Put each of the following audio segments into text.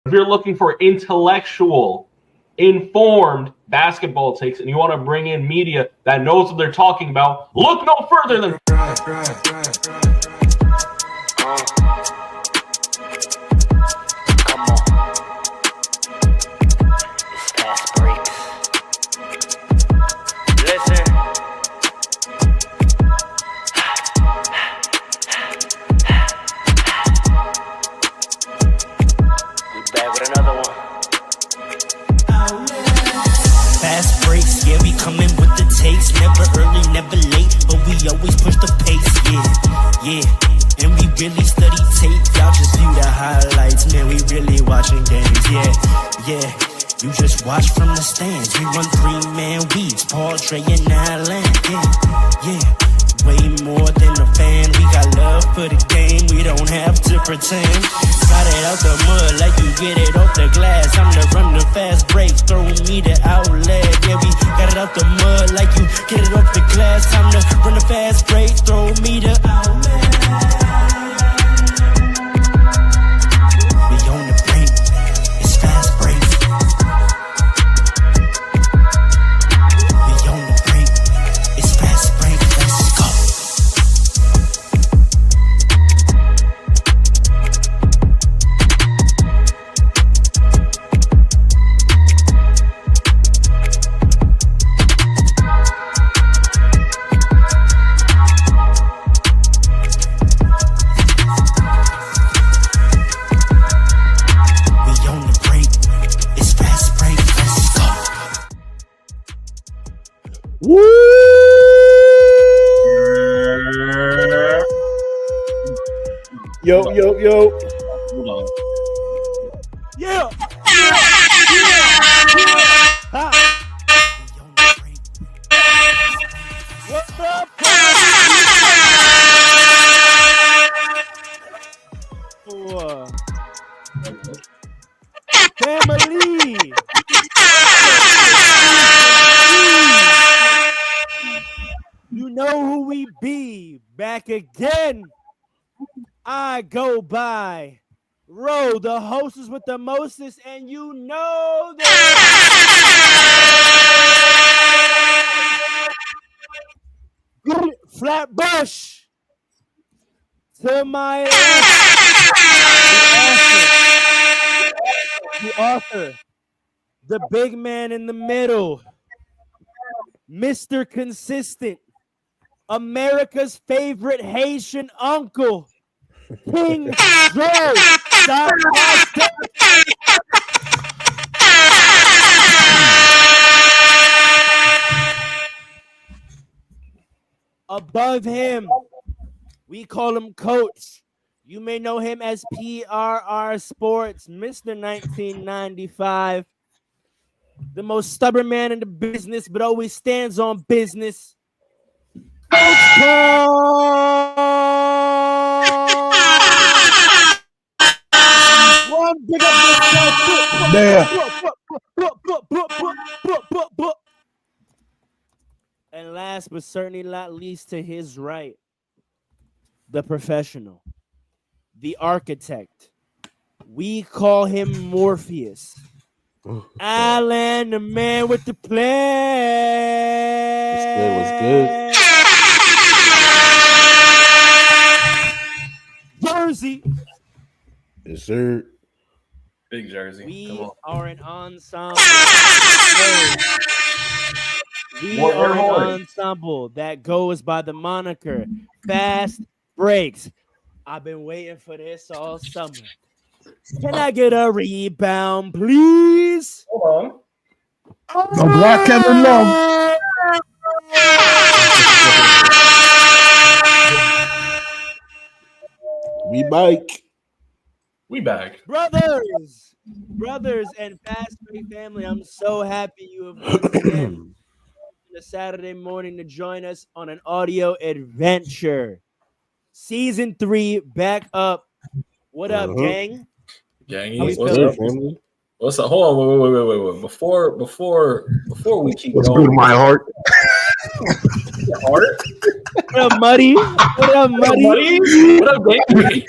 If you're looking for intellectual, informed basketball takes, and you want to bring in media that knows what they're talking about, look no further than Fast breaks, yeah, we coming with the takes. Never early, never late, but we always push the pace, yeah. And we really study tape, y'all just view the highlights. Man, we really watching games, yeah. You just watch from the stands. We run 3-man weeks, Paul, Trey, and Allen, yeah. Way more than a fan. We got love for the game. We don't have to pretend. Got it out the mud like you get it off the glass. I'm to run the fast breaks. Throw me the outlet. Yeah, we got it out the mud like you get it off the glass. Time to run the fast breaks. Throw me the outlet. We on the break. It's fast breaks. We on the break. It's fast break. Let's go. Woo! Yo. Hold on. Yeah. Ha. What's up? Family. You know who we be. Back again. I go by Ro, the hostess with the mostest, and you know that. Flatbush. To my the author, the big man in the middle, Mr. Consistent, America's favorite Haitian uncle, King Joe. Above him, we call him Coach. You may know him as PRR Sports, Mr. 1995. The most stubborn man in the business, but always stands on business. Coach Paul! One big up yourself. And last but certainly not least, to his right, the professional, the architect. We call him Morpheus. Alan, the man with the plan. What's good? Jersey. Yes, sir. Big Jersey. We are an ensemble. We More are an hard. ensemble that goes by the moniker Fast Breaks. I've been waiting for this all summer. Can I get a rebound, please? Hold on. The Black Kevin Love. We back. Brothers and Fast Break family, I'm so happy you have once again a Saturday morning to join us on an audio adventure. Season 3 back up. What up, gang? Gang, How we what's feeling? up, family? What's up? Hold on, wait. Before we keep What's going, good with my heart? heart? What up, Muddy? What up, Muddy? What up, baby?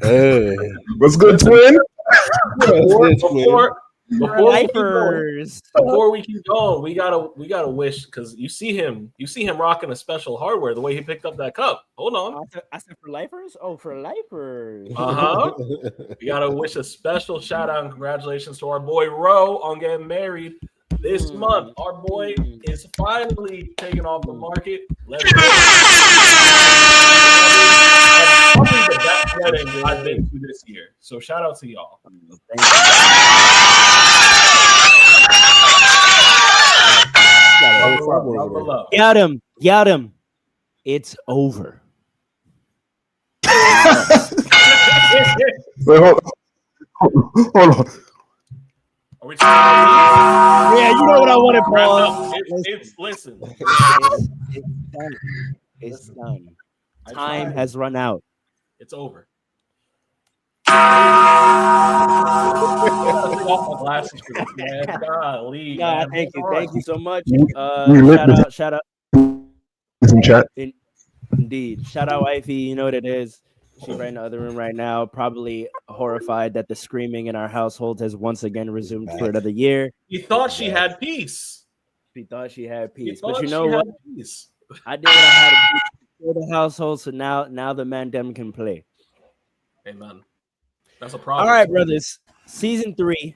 Hey, what's good, twin? Before we keep going, we gotta wish, because you see him rocking a special hardware the way he picked up that cup. Hold on. I said for lifers? Oh, for lifers. We gotta wish a special shout out and congratulations to our boy Ro on getting married this month. Our boy is finally taking off the market. Let's go. Probably the best wedding I've been to this year. So shout out to y'all. Got him. It's over. Wait, hold on. Are we talking yeah, you know what I want to call. Listen. It's done. Time has run out. It's over. Thank you so much. Shout out. Some chat. Indeed. Shout out wifey. You know what it is. She's right in the other room right now, probably horrified that the screaming in our household has once again resumed for another year. You thought she had peace. She thought she had peace. But you know what? I did what I had to do for the household, so now the man them can play. Amen. That's a problem. All right, brothers. Season 3.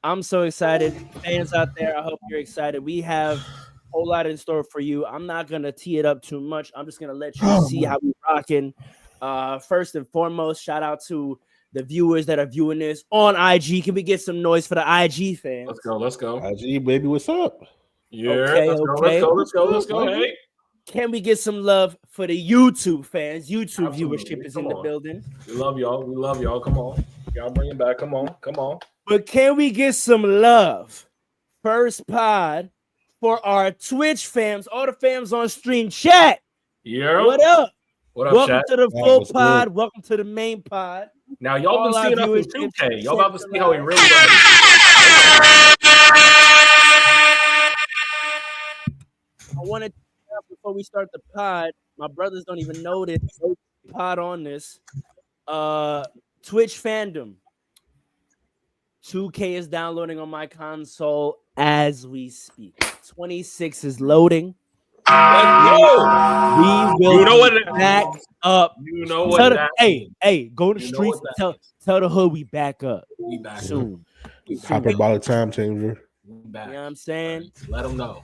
I'm so excited. Fans out there, I hope you're excited. We have a whole lot in store for you. I'm not going to tee it up too much. I'm just going to let you see how we're rocking. First and foremost, shout out to the viewers that are viewing this on IG. Can we get some noise for the IG fans? Let's go. IG, baby, what's up? Yeah, let's go. Hey. Can we get some love for the YouTube fans? YouTube viewership is in the building. We love y'all. Come on. Y'all bring it back. Come on. But can we get some love? First pod for our Twitch fams, all the fams on stream chat. Yeah. What up? Welcome chat? To the full pod. Good. Welcome to the main pod. Now y'all been seeing us in 2K. Y'all about to see how we really run. I wanted to before we start the pod. My brothers don't even know this pod on this. Twitch fandom. 2K is downloading on my console as we speak. 26 is loading. We will back up. You know what? Hey, go to the streets. Tell the hood we back up. We back soon. Talk about a time changer. You know what I'm saying? Let them know.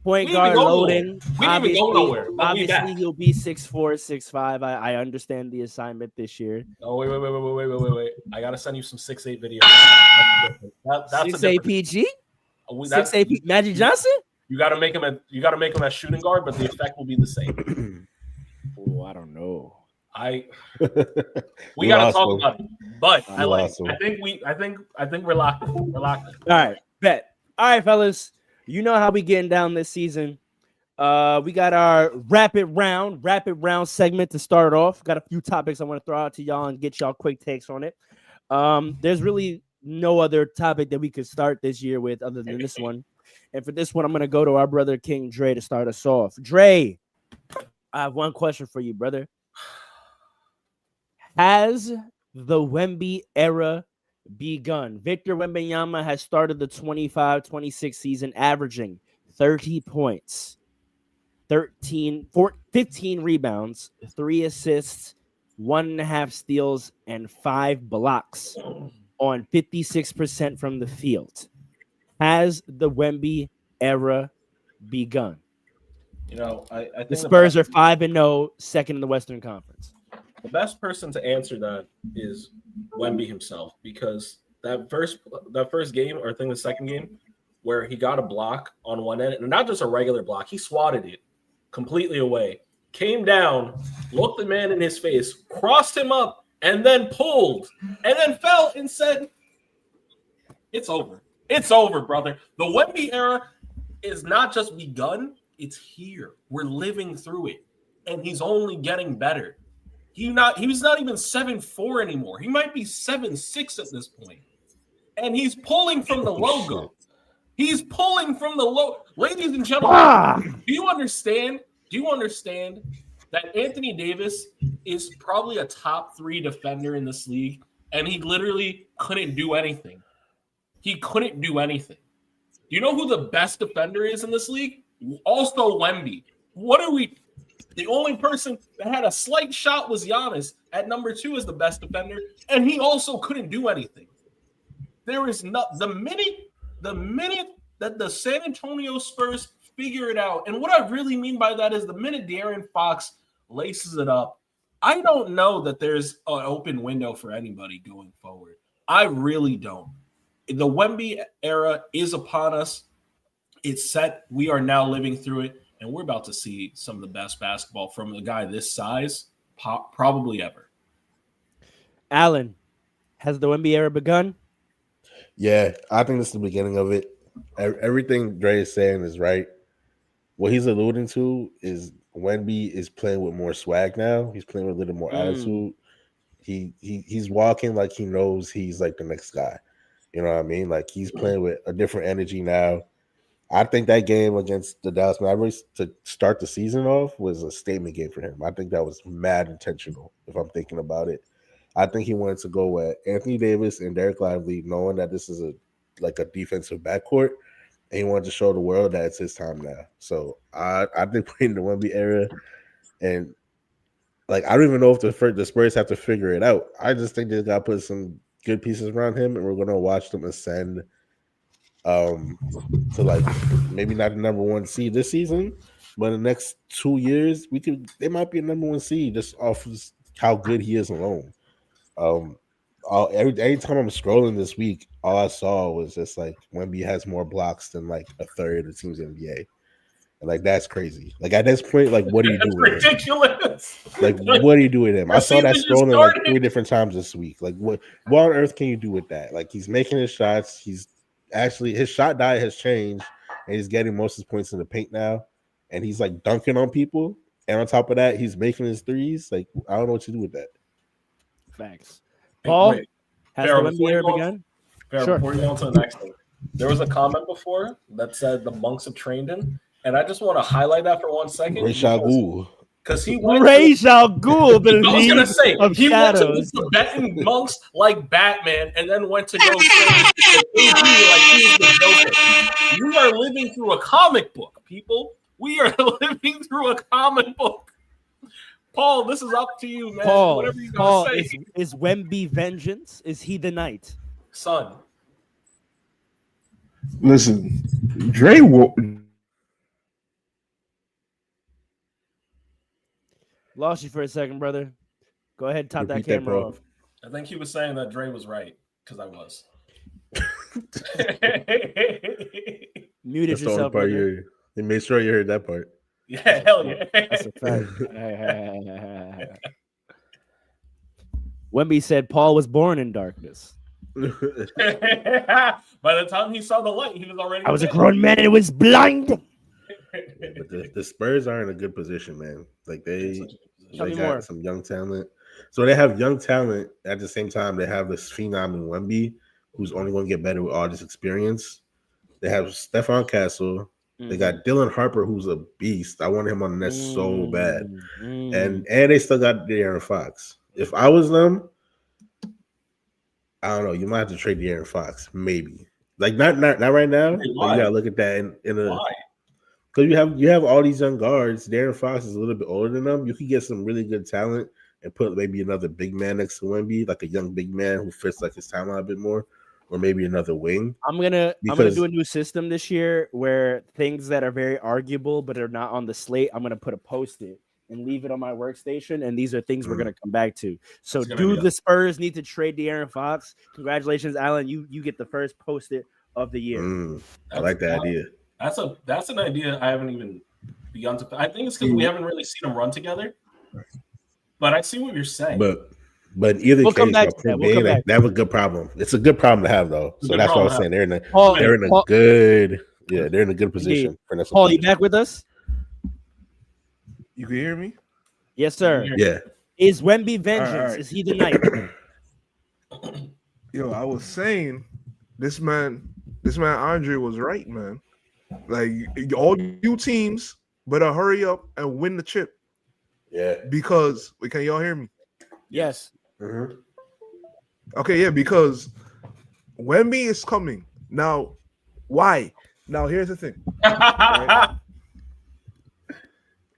Point guard loading. We didn't even go nowhere. Obviously, he'll be 6'4", 6'5". I understand the assignment this year. Oh, wait. I got to send you some 6'8" videos. That's 6'8" PG? 6'8" Magic Johnson? You got to make him a shooting guard, but the effect will be the same. Oh, I don't know. We got to talk about it. But I think we're locked in. We're locked in. All right, bet. All right, fellas. You know how we getting down this season. We got our rapid round segment to start off. Got a few topics I want to throw out to y'all and get y'all quick takes on it. There's really no other topic that we could start this year with other than this one. And for this one, I'm going to go to our brother King Dre to start us off. Dre, I have one question for you, brother. Has the Wemby era begun? Victor Wembanyama has started the 25-26 season averaging 30 points, 15 rebounds, 3 assists, 1.5 steals, and 5 blocks on 56% from the field. Has the Wemby era begun? You know, I think the Spurs are 5-0, second in the Western Conference. The best person to answer that is Wemby himself, because that first game, or I think the second game, where he got a block on one end, and not just a regular block, he swatted it completely away, came down, looked the man in his face, crossed him up, and then pulled, and then fell and said, "It's over. It's over, brother." The Wemby era is not just begun, it's here. We're living through it, and he's only getting better. He's not even 7'4" anymore. He might be 7'6" at this point. And he's pulling from the logo. He's pulling from the logo. Ladies and gentlemen, do you understand that Anthony Davis is probably a top 3 defender in this league? and he literally couldn't do anything. He couldn't do anything. Do you know who the best defender is in this league? Also Wemby. What are we? The only person that had a slight shot was Giannis at number 2 as the best defender, and he also couldn't do anything. There is not the minute that the San Antonio Spurs figure it out, and what I really mean by that is the minute De'Aaron Fox laces it up, I don't know that there's an open window for anybody going forward. I really don't. The Wemby era is upon us. It's set. We are now living through it, and we're about to see some of the best basketball from a guy this size probably ever. Alan, has the Wemby era begun? Yeah, I think this is the beginning of it. Everything Dre is saying is right. What he's alluding to is Wemby is playing with more swag now. He's playing with a little more attitude. He's walking like he knows he's like the next guy. You know what I mean? Like he's playing with a different energy now. I think that game against the Dallas Mavericks to start the season off was a statement game for him. I think that was mad intentional, if I'm thinking about it. I think he wanted to go with Anthony Davis and Derek Lively, knowing that this is a defensive backcourt, and he wanted to show the world that it's his time now. So I think playing the Wemby era, and like I don't even know if the Spurs have to figure it out. I just think they got to put some good pieces around him, and we're going to watch them ascend to like maybe not the number 1 seed this season, but in the next 2 years they might be a number 1 seed just off of how good he is alone. Every time I'm scrolling this week, all I saw was just like Wemby has more blocks than like a third of the teams in the NBA. And like that's crazy. Like at this point, like what do you do with ridiculous. Him? Like what do you do with him? I saw that scrolling like 3 different times this week. Like what on earth can you do with that? Like he's making his shots. He's actually his shot diet has changed, and he's getting most of his points in the paint now, and he's like dunking on people. And on top of that, he's making his threes. Like I don't know what to do with that. Facts. Paul, Wait, has the Wemby era begun? Sure. Before you go on to the next thing, there was a comment before that said the monks have trained him, and I just want to highlight that for 1 second. Because he went Ghul, the I was gonna say he shadows. went to the Tibetan monks like Batman, and then went to go like he was the Joker. We are living through a comic book, people. We are living through a comic book. Paul, this is up to you, man. Whatever you gotta say. Is Wemby vengeance? Is he the knight? Son. Listen, Dre Lost you for a second, brother. Go ahead and top that camera off. I think he was saying that Dre was right, because I was. Muted That's yourself, brother. They made sure you heard that part. Yeah, hell yeah. That's a fact. Wemby said Paul was born in darkness. By the time he saw the light, he was already. I was a grown man and it was blind. But the Spurs are in a good position, man. Like they got more. some young talent. So they have young talent at the same time. They have this phenom in Wemby, who's only going to get better with all this experience. They have Stephon Castle. They got Dylan Harper, who's a beast. I want him on the Nets so bad. And they still got De'Aaron Fox. If I was them, I don't know. You might have to trade De'Aaron Fox, maybe. Like not right now. But you gotta look at that in a because you have all these young guards. De'Aaron Fox is a little bit older than them. You could get some really good talent and put maybe another big man next to Wemby, like a young big man who fits like his timeline a bit more. Or maybe another wing. I'm gonna do a new system this year where things that are very arguable but are not on the slate, I'm gonna put a post-it and leave it on my workstation. And these are things we're gonna come back to. So do the Spurs need to trade De'Aaron Fox? Congratulations, Alan. You get the first post-it of the year. I like that idea. That's an idea I haven't even begun to. I think it's because we haven't really seen them run together. But I see what you're saying. But in either case, they have a good problem. It's a good problem to have, though. So that's what I was saying. They're in a good position. Paul, you back with us? You can hear me? Yes, sir. Yeah. Is Wemby vengeance? Right. Is he the knight? Yo, I was saying this man Andre was right, man. Like all you teams better hurry up and win the chip. Yeah. Because can y'all hear me? Yes. Okay, yeah, because Wemby is coming now. Why? Now here's the thing.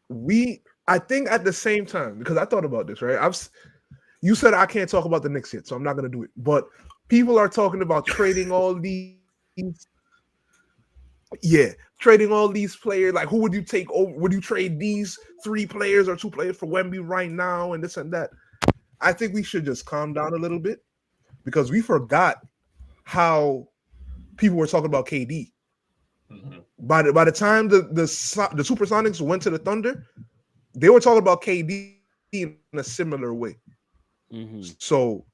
Right? I think at the same time, because I thought about this, right? You said I can't talk about the Knicks yet, so I'm not gonna do it. But people are talking about trading all these. Yeah, trading all these players. Like, who would you take over? Would you trade these 3 players or 2 players for Wemby right now and this and that? I think we should just calm down a little bit because we forgot how people were talking about KD. Mm-hmm. By the time the Supersonics went to the Thunder, they were talking about KD in a similar way. Mm-hmm. So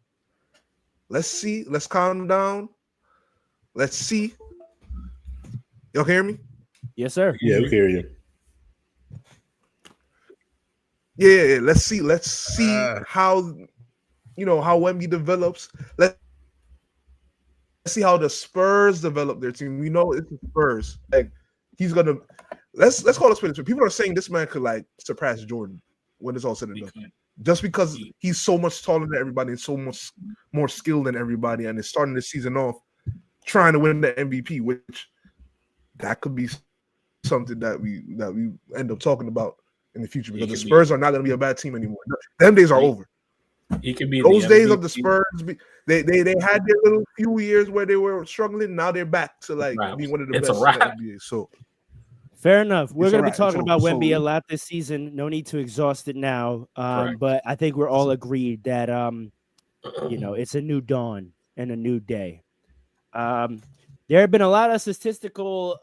let's see. Let's calm down. Let's see. Y'all hear me? Yes, sir. Yeah, we hear you. Yeah. Let's see how how Wemby develops. Let's see how the Spurs develop their team. We know it's the Spurs. Like he's gonna let's call it split. People are saying this man could like surpass Jordan when it's all said and done. Just because he's so much taller than everybody and so much more skilled than everybody, and is starting the season off trying to win the MVP, which that could be something that we end up talking about in the future because the Spurs are not going to be a bad team anymore. Them days are over. He could be those days of the Spurs. They had their little few years where they were struggling. Now they're back to like being one of the best in the NBA. So fair enough. We're going to be talking about Wemby a lot this season. No need to exhaust it now. But I think we're all agreed that it's a new dawn and a new day. There have been a lot of statistical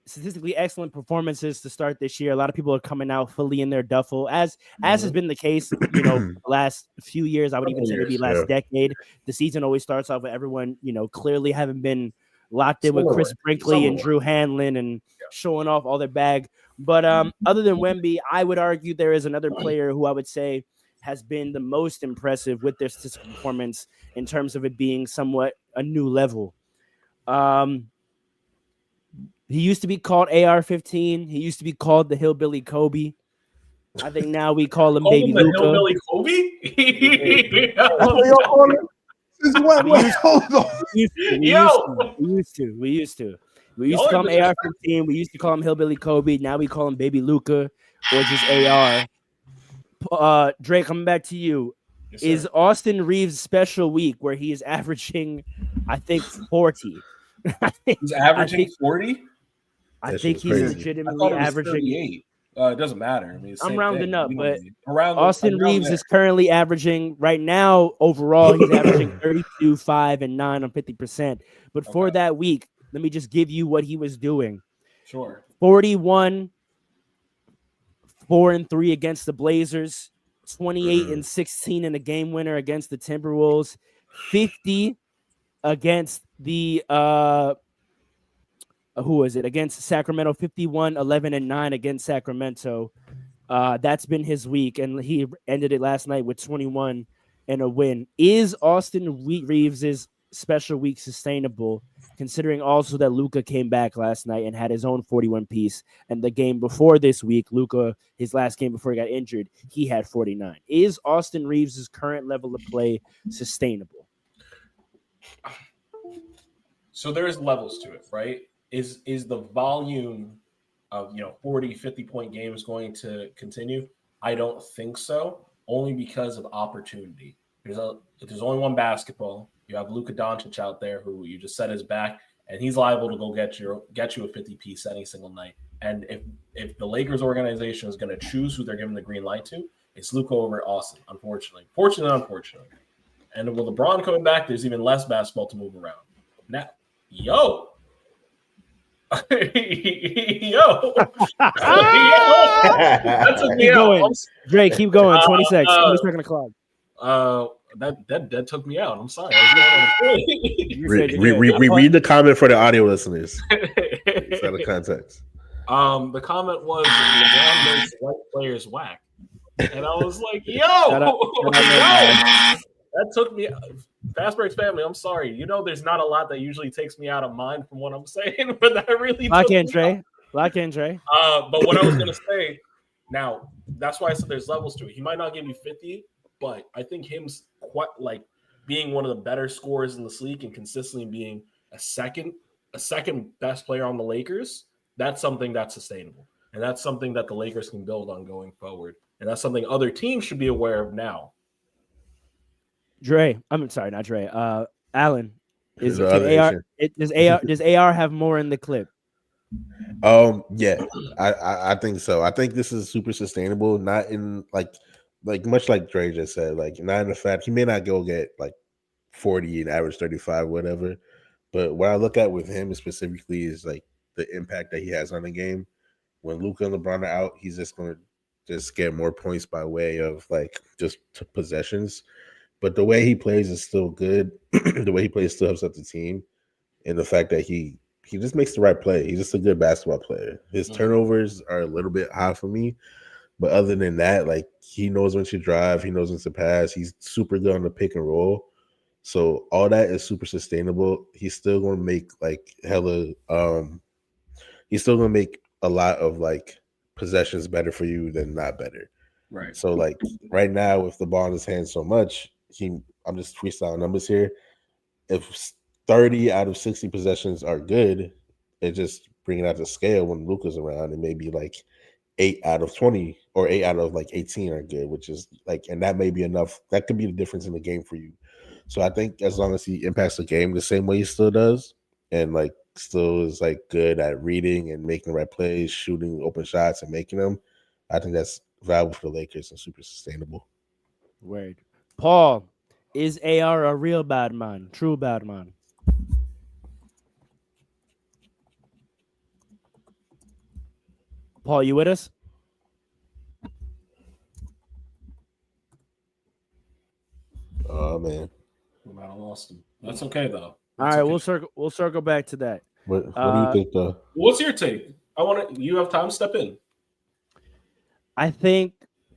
statistically excellent performances to start this year. A lot of people are coming out fully in their duffel, as has been the case, the last few years. I would even say maybe last decade. The season always starts off with everyone, clearly having been locked in with Chris Brinkley and Drew Hanlon and showing off all their bag. But other than Wemby, I would argue there is another player who I would say has been the most impressive with their statistical performance in terms of it being somewhat a new level. He used to be called AR-15. He used to be called the Hillbilly Kobe. I think now we call him Baby Luka. Hillbilly Kobe? That's what y'all call him? We used to. We used to call him AR-15. We used to call him Hillbilly Kobe. Now we call him Baby Luka or just AR. Dre, coming back to you. Yes, is Austin Reeves' special week where he is averaging, I think, 40? He's averaging 40? I think he's legitimately averaging 38. It doesn't matter. I mean, I'm rounding up, but Austin Reeves is currently averaging right now overall. He's averaging 32, 5, and 9 on 50%. But for that week, let me just give you what he was doing. Sure. 41, 4 and 3 against the Blazers, 28 and 16 in a game winner against the Timberwolves, 50 against the against Sacramento, 51, 11 and 9 against Sacramento. That's been his week, and he ended it last night with 21 and a win. Is Austin Reeves' special week sustainable, considering also that Luka came back last night and had his own 41 piece, and the game before this week, Luka, his last game before he got injured, he had 49. Is Austin Reeves' current level of play sustainable? So there's levels to it, right? Is the volume of 40, 50-point games going to continue? I don't think so, only because of opportunity. There's only one basketball. You have Luka Doncic out there who you just set his back, and he's liable to go get you a 50-piece any single night. And if the Lakers organization is going to choose who they're giving the green light to, it's Luka over Austin, unfortunately. Unfortunately. And with LeBron coming back, there's even less basketball to move around. Now, yo. Keep going. Drake, keep going. 20 seconds. 20 second clock. That took me out. I'm sorry. Read the comment for the audio listeners. It's out of context. The comment was LeBron makes white players whack. And I was like, yo, that took me out. FASTBREAKS family, I'm sorry. There's not a lot that usually takes me out of mind from what I'm saying, but that really Lock in, Trey. But what I was gonna say, now that's why I said there's levels to it. He might not give you 50, but I think him's quite like being one of the better scorers in this league and consistently being a second best player on the Lakers. That's something that's sustainable, and that's something that the Lakers can build on going forward, and that's something other teams should be aware of now. I'm sorry, not Dre. Alan, The other Asian. does AR have more in the clip? Yeah, I think so. I think this is super sustainable, not in like much like Dre just said, like not in the fact he may not go get like 40 and average 35, whatever. But what I look at with him specifically is like the impact that he has on the game. When Luka and LeBron are out, he's just gonna just get more points by way of like just possessions. But the way he plays is still good. The way he plays still helps out the team, and the fact that he just makes the right play. He's just a good basketball player. His turnovers are a little bit high for me, but other than that, like he knows when to drive, he knows when to pass. He's super good on the pick and roll. So all that is super sustainable. He's still going to make like hella. He's still going to make a lot of like possessions better for you than not better. Right. So like right now, with the ball in his hand so much, I'm just freestyling numbers here. If 30 out of 60 possessions are good, it just bring it out to scale when Luka's around. It may be like 8 out of 20 or 8 out of like 18 are good, which is like, and that may be enough. That could be the difference in the game for you. So I think as long as he impacts the game the same way he still does, and like still is like good at reading and making the right plays, shooting open shots and making them, I think that's valuable for the Lakers and super sustainable. Word. Paul, is AR a real bad man? True bad man? Paul, you with us? Oh man, We might have lost him. That's okay though. All That's right, okay. we'll circle back to that. what do you think though? What's your take? You have time. Step in. I think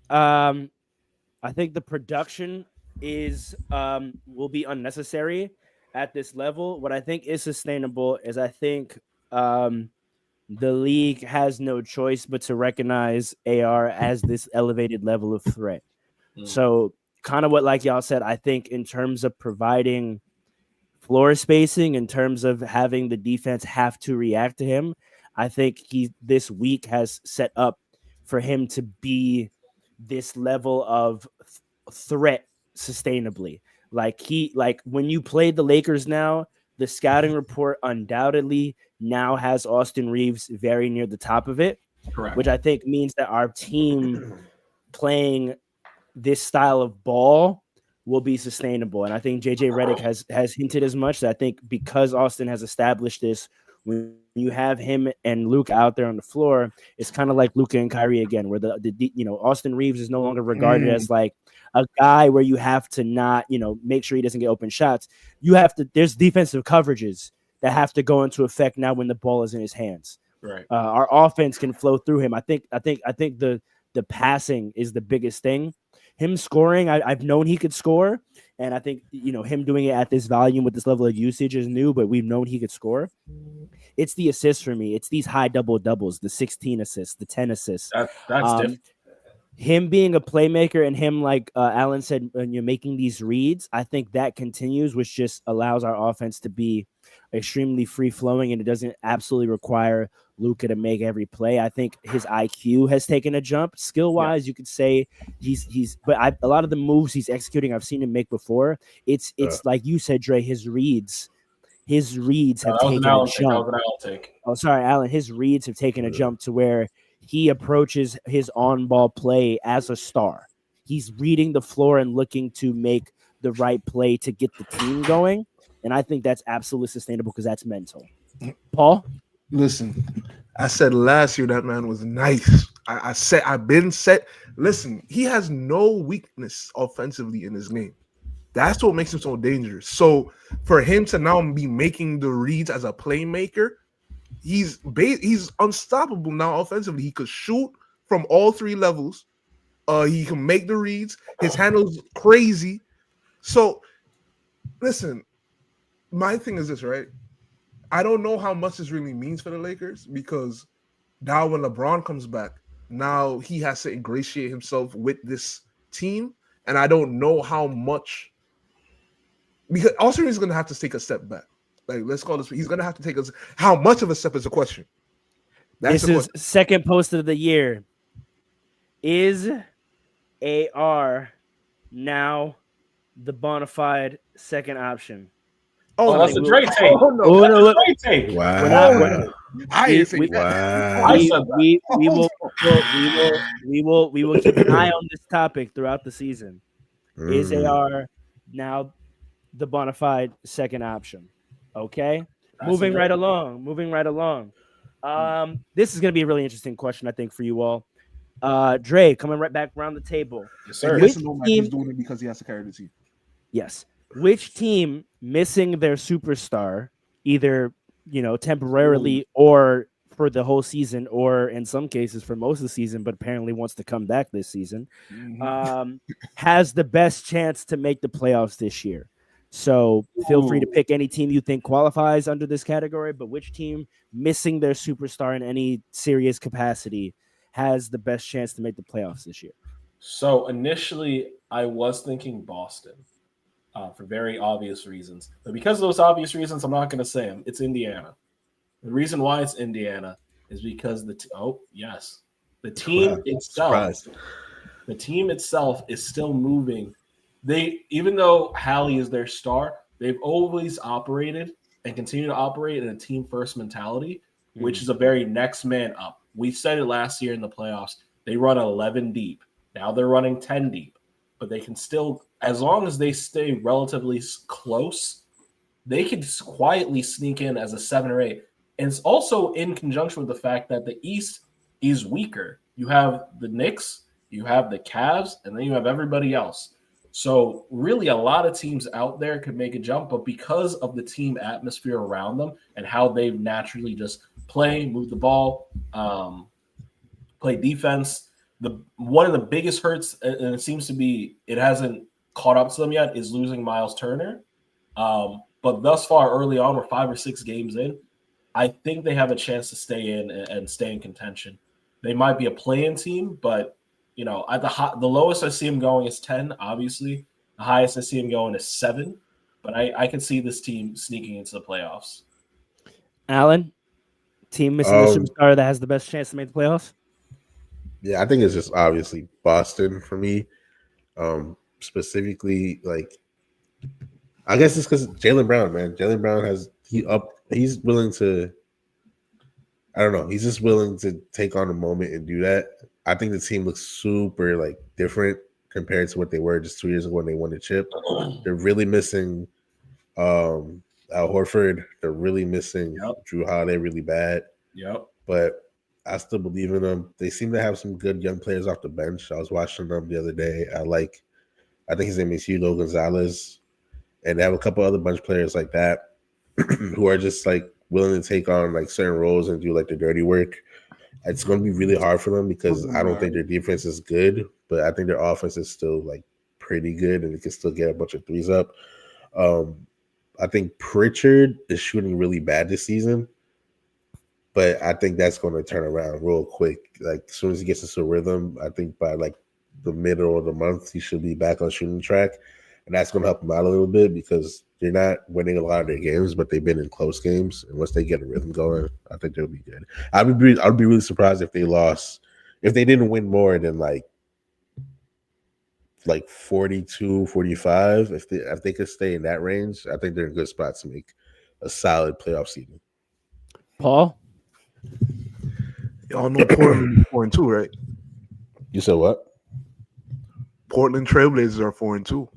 the production is will be unnecessary at this level. What I think is sustainable is I think the league has no choice but to recognize AR as this elevated level of threat. So kind of what like y'all said, I think in terms of providing floor spacing, in terms of having the defense have to react to him, I think this week has set up for him to be this level of threat sustainably. Like when you played the Lakers now, the scouting report undoubtedly now has Austin Reeves very near the top of it. Correct. Which I think means that our team playing this style of ball will be sustainable. And I think JJ Redick has hinted as much. That I think because Austin has established this, when you have him and Luke out there on the floor, it's kind of like Luka and Kyrie again, where the Austin Reeves is no longer regarded as like a guy where you have to not, make sure he doesn't get open shots. There's defensive coverages that have to go into effect now when the ball is in his hands. Right. Our offense can flow through him. I think the passing is the biggest thing. Him scoring, I've known he could score, and I think him doing it at this volume with this level of usage is new, but we've known he could score. It's the assists for me. It's these high double doubles, the 16 assists, the 10 assists. That's different. Him being a playmaker and him, like Alan said, when you're making these reads, I think that continues, which just allows our offense to be extremely free flowing, and it doesn't absolutely require Luka to make every play. I think his IQ has taken a jump. Skill wise, you could say but a lot of the moves he's executing, I've seen him make before. It's like you said, Dre, his reads have taken a jump. Oh, sorry, Alan. His reads have taken a jump to where he approaches his on-ball play as a star. He's reading the floor and looking to make the right play to get the team going. And I think that's absolutely sustainable because that's mental. Paul? Listen, I said last year that man was nice. I've been set. Listen, he has no weakness offensively in his game. That's what makes him so dangerous. So for him to now be making the reads as a playmaker, he's unstoppable now offensively. He could shoot from all three levels. He can make the reads. His handle's crazy. So listen, my thing is this, right? I don't know how much this really means for the Lakers because now when LeBron comes back, now he has to ingratiate himself with this team. and I don't know how much. Because Austin is going to have to take a step back. Like, let's call this. He's going to have to take us. How much of a step is a question? That's This is second post of the year. Is AR now the bona fide second option? Oh, that's a Dre take. Oh, no. Oh, no, look. Dre take. Wow. I ain't saying that. Wow. We will keep an eye on this topic throughout the season. Is AR now the bona fide second option? Okay. Moving right along. This is going to be a really interesting question, I think, for you all. Dre, coming right back around the table. Yes, sir. Yes, he's doing it because he has to carry the team. Yes. Which team missing their superstar, either temporarily or for the whole season, or in some cases for most of the season, but apparently wants to come back this season, has the best chance to make the playoffs this year? So feel free to pick any team you think qualifies under this category, but which team missing their superstar in any serious capacity has the best chance to make the playoffs this year? So initially, I was thinking Boston for very obvious reasons. But because of those obvious reasons, I'm not going to say them. It's Indiana. The reason why it's Indiana is because the team itself is still moving. Even though Hallie is their star, they've always operated and continue to operate in a team first mentality, which is a very next man up. We said it last year in the playoffs. They run 11 deep. Now they're running 10 deep, but they can still, as long as they stay relatively close, they can quietly sneak in as a 7 or 8. And it's also in conjunction with the fact that the East is weaker. You have the Knicks, you have the Cavs, and then you have everybody else. So really a lot of teams out there could make a jump, but because of the team atmosphere around them and how they naturally just play, move the ball, play defense, one of the biggest hurts, and it seems to be it hasn't caught up to them yet, is losing Miles Turner. But thus far, early on, we're 5 or 6 games in, I think they have a chance to stay in and stay in contention. They might be a play-in team, but at the lowest I see them going is 10. Obviously, the highest I see them going is 7. But I can see this team sneaking into the playoffs. Alan, team missing the superstar that has the best chance to make the playoffs? Yeah, I think it's just obviously Boston for me. Specifically, I guess it's because Jaylen Brown, man. Jaylen Brown he's willing to, I don't know, he's just willing to take on a moment and do that. I think the team looks super different compared to what they were just 2 years ago when they won the chip. They're really missing Al Horford. They're really missing Drew Holiday really bad. Yep. But I still believe in them. They seem to have some good young players off the bench. I was watching them the other day. I think his name is Hugo Gonzalez. And they have a couple other bunch players like that who are just willing to take on certain roles and do the dirty work. It's going to be really hard for them because I don't think their defense is good, but I think their offense is still pretty good and they can still get a bunch of threes up. I think Pritchard is shooting really bad this season, but I think that's going to turn around real quick. As soon as he gets into a rhythm, I think by the middle of the month, he should be back on shooting track. And that's going to help them out a little bit because they're not winning a lot of their games, but they've been in close games. And once they get a rhythm going, I think they'll be good. I'd be really surprised if they lost, if they didn't win more than 42, 45. If they could stay in that range, I think they're in a good spot to make a solid playoff season. Paul? Y'all know Portland is 4-2, right? You said what? Portland Trailblazers are 4-2.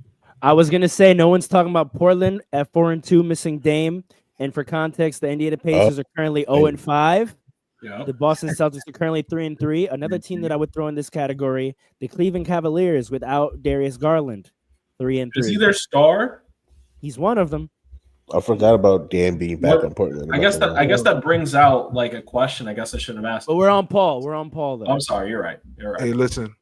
I was gonna say no one's talking about Portland at 4-2, missing Dame. And for context, the Indiana Pacers are currently 0-5. Yeah. The Boston Celtics are currently 3-3. Another team that I would throw in this category, the Cleveland Cavaliers without Darius Garland, 3-3. Is he their star? He's one of them. I forgot about Dan being back on Portland. I guess that brings out a question. I guess I shouldn't have asked. But we're on Paul. We're on Paul though. I'm sorry. You're right. Hey, listen.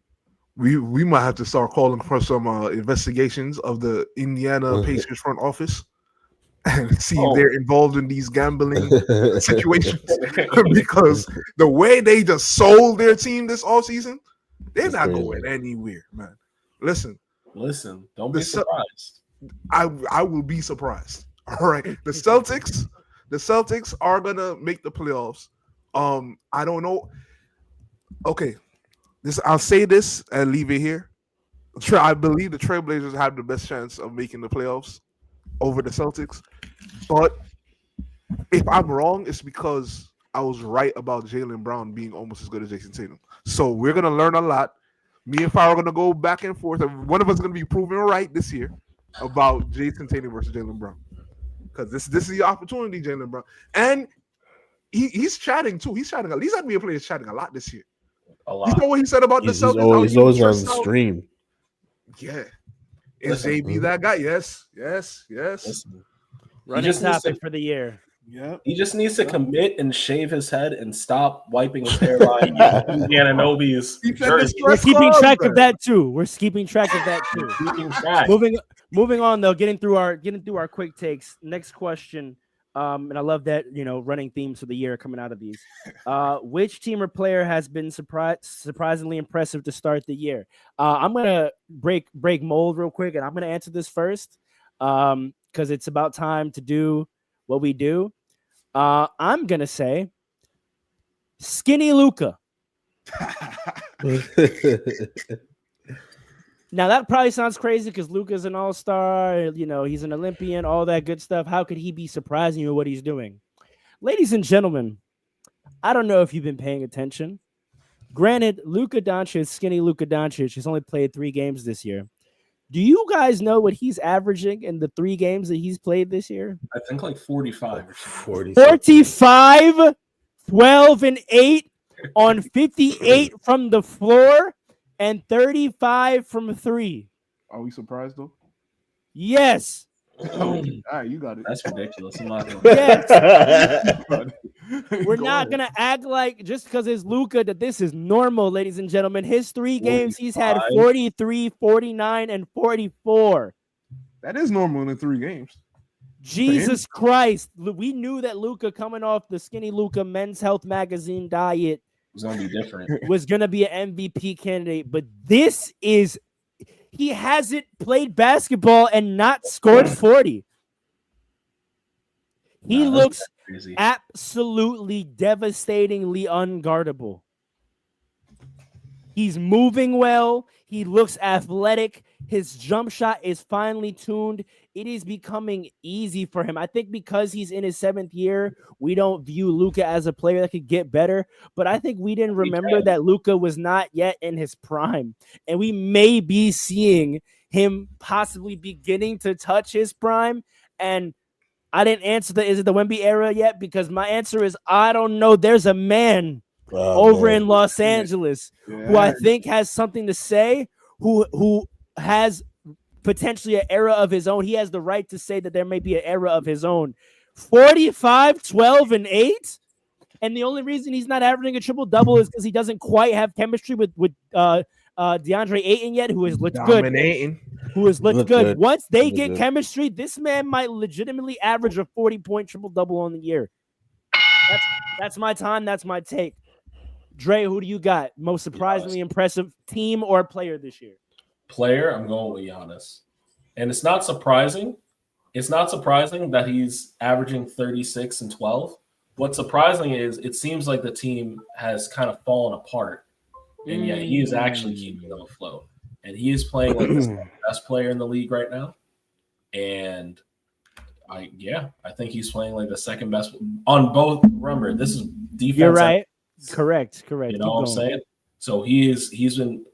We might have to start calling for some investigations of the Indiana Pacers front office and see if they're involved in these gambling situations. Because the way they just sold their team this offseason, they're not going anywhere, man. Listen, Listen, don't The be surprised. I will be surprised. All right. The Celtics are gonna make the playoffs. I don't know. Okay. I'll say this and leave it here. I believe the Trailblazers have the best chance of making the playoffs over the Celtics. But if I'm wrong, it's because I was right about Jaylen Brown being almost as good as Jason Tatum. So we're gonna learn a lot. Me and Fire are gonna go back and forth. One of us is gonna be proven right this year about Jason Tatum versus Jaylen Brown. Because this is the opportunity, Jaylen Brown. And he's chatting too. He's chatting. These NBA players chatting a lot this year. A You lot. know what he said about the He's Celtics? always, How he was on stressed out? stream. Yeah. Is Listen, JB that guy? Yes. Listen, Running just needs topic to- for the year. Yeah. he just needs to commit and shave his head and stop wiping his hairline. Ananobi's He said the jersey. We're stress keeping caused track of that. that too. We're keeping track of that too. Keeping track. Moving on though, getting through our quick takes. Next question. And I love that, running themes for the year coming out of these. Which team or player has been surprisingly impressive to start the year? I'm gonna break mold real quick, and I'm gonna answer this first because it's about time to do what we do. I'm gonna say Skinny Luca. Now that probably sounds crazy because Luka's an all-star, he's an Olympian, all that good stuff. How could he be surprising you with what he's doing? Ladies and gentlemen, I don't know if you've been paying attention. Granted, Luka Doncic, skinny Luka Doncic, has only played 3 games this year. Do you guys know what he's averaging in the 3 games that he's played this year? I think like 45 or something. 45, 12, and 8 on 58 from the floor and 35 from 3. Are we surprised though? Yes. All right, you got it. That's ridiculous. I'm not gonna Yes. We're Go not ahead. going to act like just because it's Luka that this is normal, ladies and gentlemen. His 3 games, he's had 43, 49, and 44. That is normal in the 3 games. Jesus Christ. We knew that Luka coming off the Skinny Luka Men's Health Magazine diet It's gonna be different. was going to be an MVP candidate. But this is, he hasn't played basketball and not scored 40. He Nah, looks crazy. absolutely devastatingly unguardable. He's moving well. He looks athletic. His jump shot is finely tuned. It is becoming easy for him. I think because he's in his 7th year, we don't view Luka as a player that could get better. But I think we didn't remember that Luka was not yet in his prime. And we may be seeing him possibly beginning to touch his prime. And I didn't answer is it the Wemby era yet? Because my answer is I don't know. There's a man over in Los Angeles who I think has something to say, who has potentially an era of his own. He has the right to say that there may be an era of his own. 45, 12, and 8. And the only reason he's not averaging a triple-double is because he doesn't quite have chemistry with DeAndre Ayton yet, who has looked Dominating. good. Once they Looked get good. chemistry, this man might legitimately average a 40-point triple-double on the year. That's my time. That's my take. Dre, who do you got? Most surprisingly impressive team or player this year? Player, I'm going with Giannis. And it's not surprising. It's not surprising that he's averaging 36 and 12. What's surprising is it seems like the team has kind of fallen apart. And yet he is actually keeping them afloat. And he is playing like the best player in the league right now. And I think he's playing like the second best on both. Remember, this is defense. You're right. Correct. You know what I'm saying? So he's been.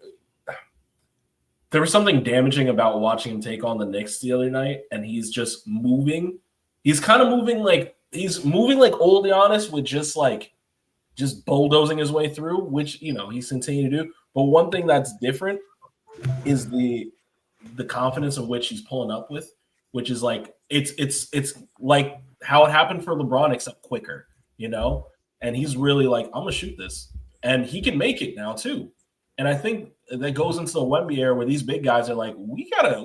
There was something damaging about watching him take on the Knicks the other night, and he's just moving. He's kind of moving like old Giannis with just bulldozing his way through, which he's continuing to do. But one thing that's different is the confidence of which he's pulling up with, which is like it's like how it happened for LeBron, except quicker, And he's really like, I'm gonna shoot this, and he can make it now too. And I think that goes into the Wemby era where these big guys are like, we gotta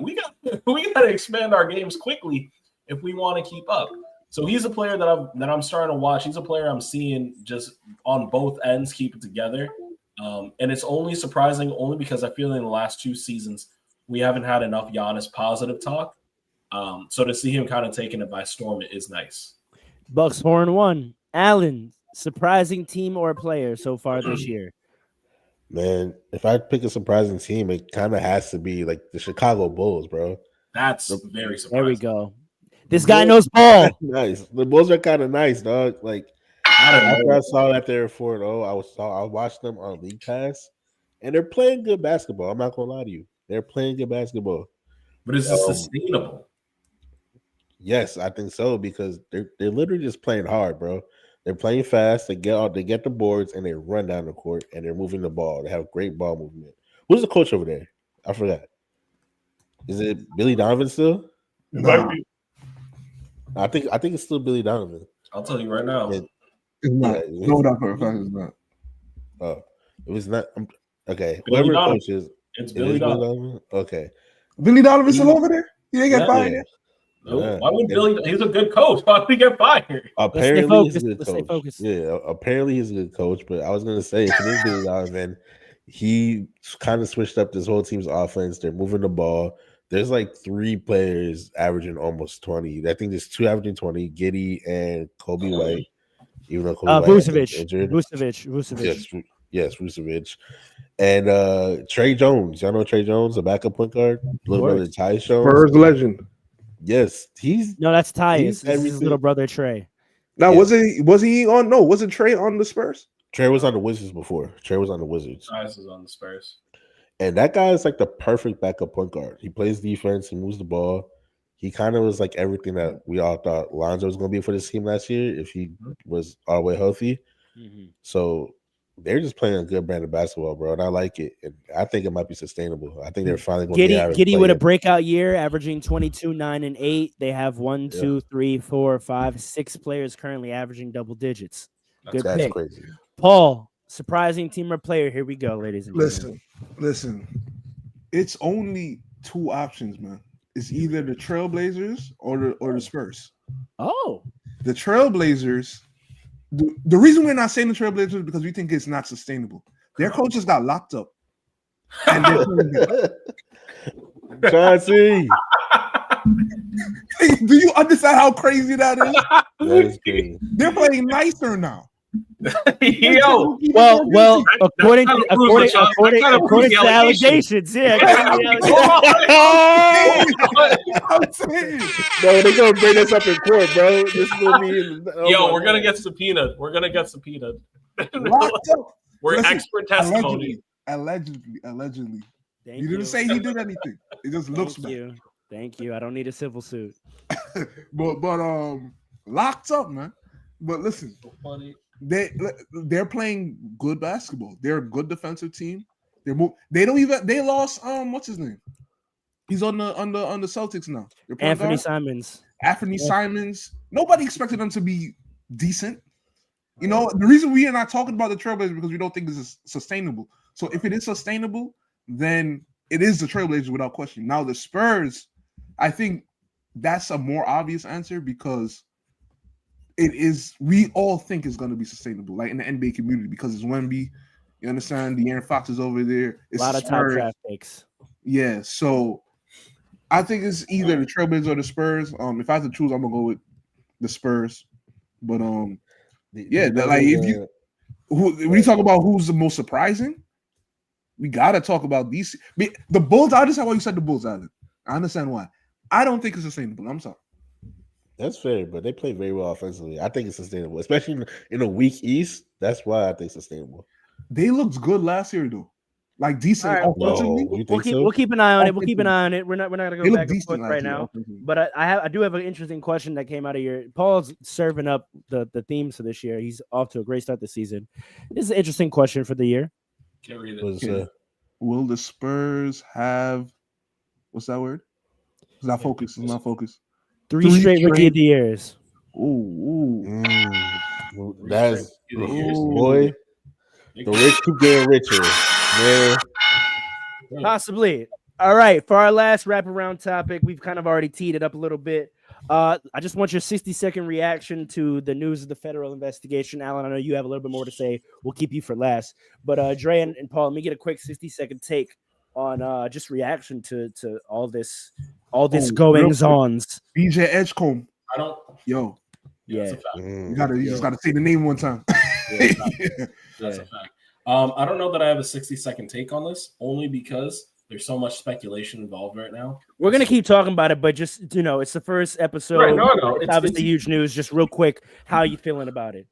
expand our games quickly if we want to keep up. So he's a player that I'm starting to watch. He's a player I'm seeing just on both ends keep it together. And it's only surprising only because I feel in the last 2 seasons we haven't had enough Giannis positive talk. So to see him kind of taking it by storm, it is nice. Bucks 4-1. Allen, surprising team or player so far this year? Man, if I pick a surprising team, it kind of has to be like the Chicago Bulls, bro. That's very surprising. There we go. This guy knows ball. Nice. The Bulls are kind of nice, dog. Like after I saw that they were 4-0, I watched them on League Pass, and they're playing good basketball. I'm not gonna lie to you, they're playing good basketball. But is this sustainable? Yes, I think so because they're literally just playing hard, bro. They're playing fast. They get the boards and they run down the court and they're moving the ball. They have great ball movement. Who's the coach over there? I forgot. Is it Billy Donovan still? No. I think it's still Billy Donovan. I'll tell you right now. It's not. No doubt for a fact it's not. Oh, it was not. Okay, Billy whoever Donovan. coach is, It's Billy Donovan. Okay, Billy Donovan still over there? He ain't got fired yet? No, Yeah. why would Billy? He's a good coach. Why would he get fired? Apparently, he's a good Let's stay coach. focused. Yeah, apparently he's a good coach. But I was gonna say, if it is Billy Donovan, he kind of switched up this whole team's offense. They're moving the ball. There's like 3 players averaging almost 20. I think there's 2 averaging 20, Giddey and Kobe White. Even though Kobe White is injured. Vucevic. Yes, Vucevic. And Trey Jones. Y'all know Trey Jones, the backup point guard? Little brother Ty Jones. Spurs legend. Yes, that's Tyus. he's This is his little brother Trey. Now, Yeah. wasn't Trey on the Spurs? Trey was on the Wizards before. Trey was on the Wizards. Tyus is on the Spurs. And that guy is like the perfect backup point guard. He plays defense. He moves the ball. He kind of was like everything that we all thought Lonzo was going to be for this team last year if he was all the way healthy. Mm-hmm. So they're just playing a good brand of basketball, bro. And I like it. And I think it might be sustainable. I think they're finally going to be Giddey with a breakout year, averaging 22, 9, and 8. They have 1, 2, 3, 4, 5, 6 players currently averaging double digits. Good That's pick. crazy. Paul, surprising team or player. Here we go, ladies and gentlemen. Listen. It's only 2 options, man. It's either the Trailblazers or the Spurs. Oh, the Trailblazers. The reason we're not saying the Trailblazers is because we think it's not sustainable. Their coaches got locked up. And Chauncey. Do you understand how crazy that is? That is crazy. They're playing nicer now. Yo, well, according to the allegations, yeah. I'm saying. Bro, they're gonna bring us up in court, bro. This will be. Yo, we're gonna get subpoenaed. Locked up. We're Listen, expert testimony. Allegedly. You didn't say he did anything. It just looks bad. Thank you. I don't need a civil suit. but locked up, man. But listen, So funny. They're playing good basketball. They're a good defensive team. They lost what's his name? He's on the Celtics now. Anthony Simons. Simons. Nobody expected them to be decent. You know, the reason we are not talking about the Trailblazers is because we don't think this is sustainable. So if it is sustainable, then it is the Trailblazers without question. Now the Spurs, I think that's a more obvious answer because it is. We all think it's going to be sustainable, like in the NBA community, because it's Wemby. You understand? De'Aaron Fox is over there. It's a lot of top draft picks. Yeah, so I think it's either the Trailblazers or the Spurs. If I have to choose, I'm gonna go with the Spurs. But when you talk about who's the most surprising, we gotta talk about these. The Bulls. I understand why you said the Bulls, Allen. I understand why. I don't think it's sustainable. I'm sorry. That's fair, but they play very well offensively. I think it's sustainable, especially in a weak East. That's why I think it's sustainable. They looked good last year, though. Like decent offensively. We'll keep an eye on it. We'll keep an eye on it. We're not gonna go back and forth right now. But I do have an interesting question that came out of your. Paul's serving up the themes for this year. He's off to a great start this season. This is an interesting question for the year. Will the Spurs have what's that word? It's not focus. It's not focus. 3 straight rookie of the years. That's boy. The rich keep getting richer, man. Possibly. All right. For our last wraparound topic, we've kind of already teed it up a little bit. I just want your 60-second reaction to the news of the federal investigation. Alan, I know you have a little bit more to say. We'll keep you for last. But Dre and Paul, let me get a quick 60-second take on just reaction to all this Oh, goings ons. BJ Edgecombe. I don't. Yo, Yeah, That's a fact. you just gotta say the name one time. That's a fact. I don't know that I have a 60-second take on this, only because there's so much speculation involved right now. we're gonna keep talking about it, but just it's the first episode. Right, no, it's obviously huge news. Just real quick, how are you feeling about it?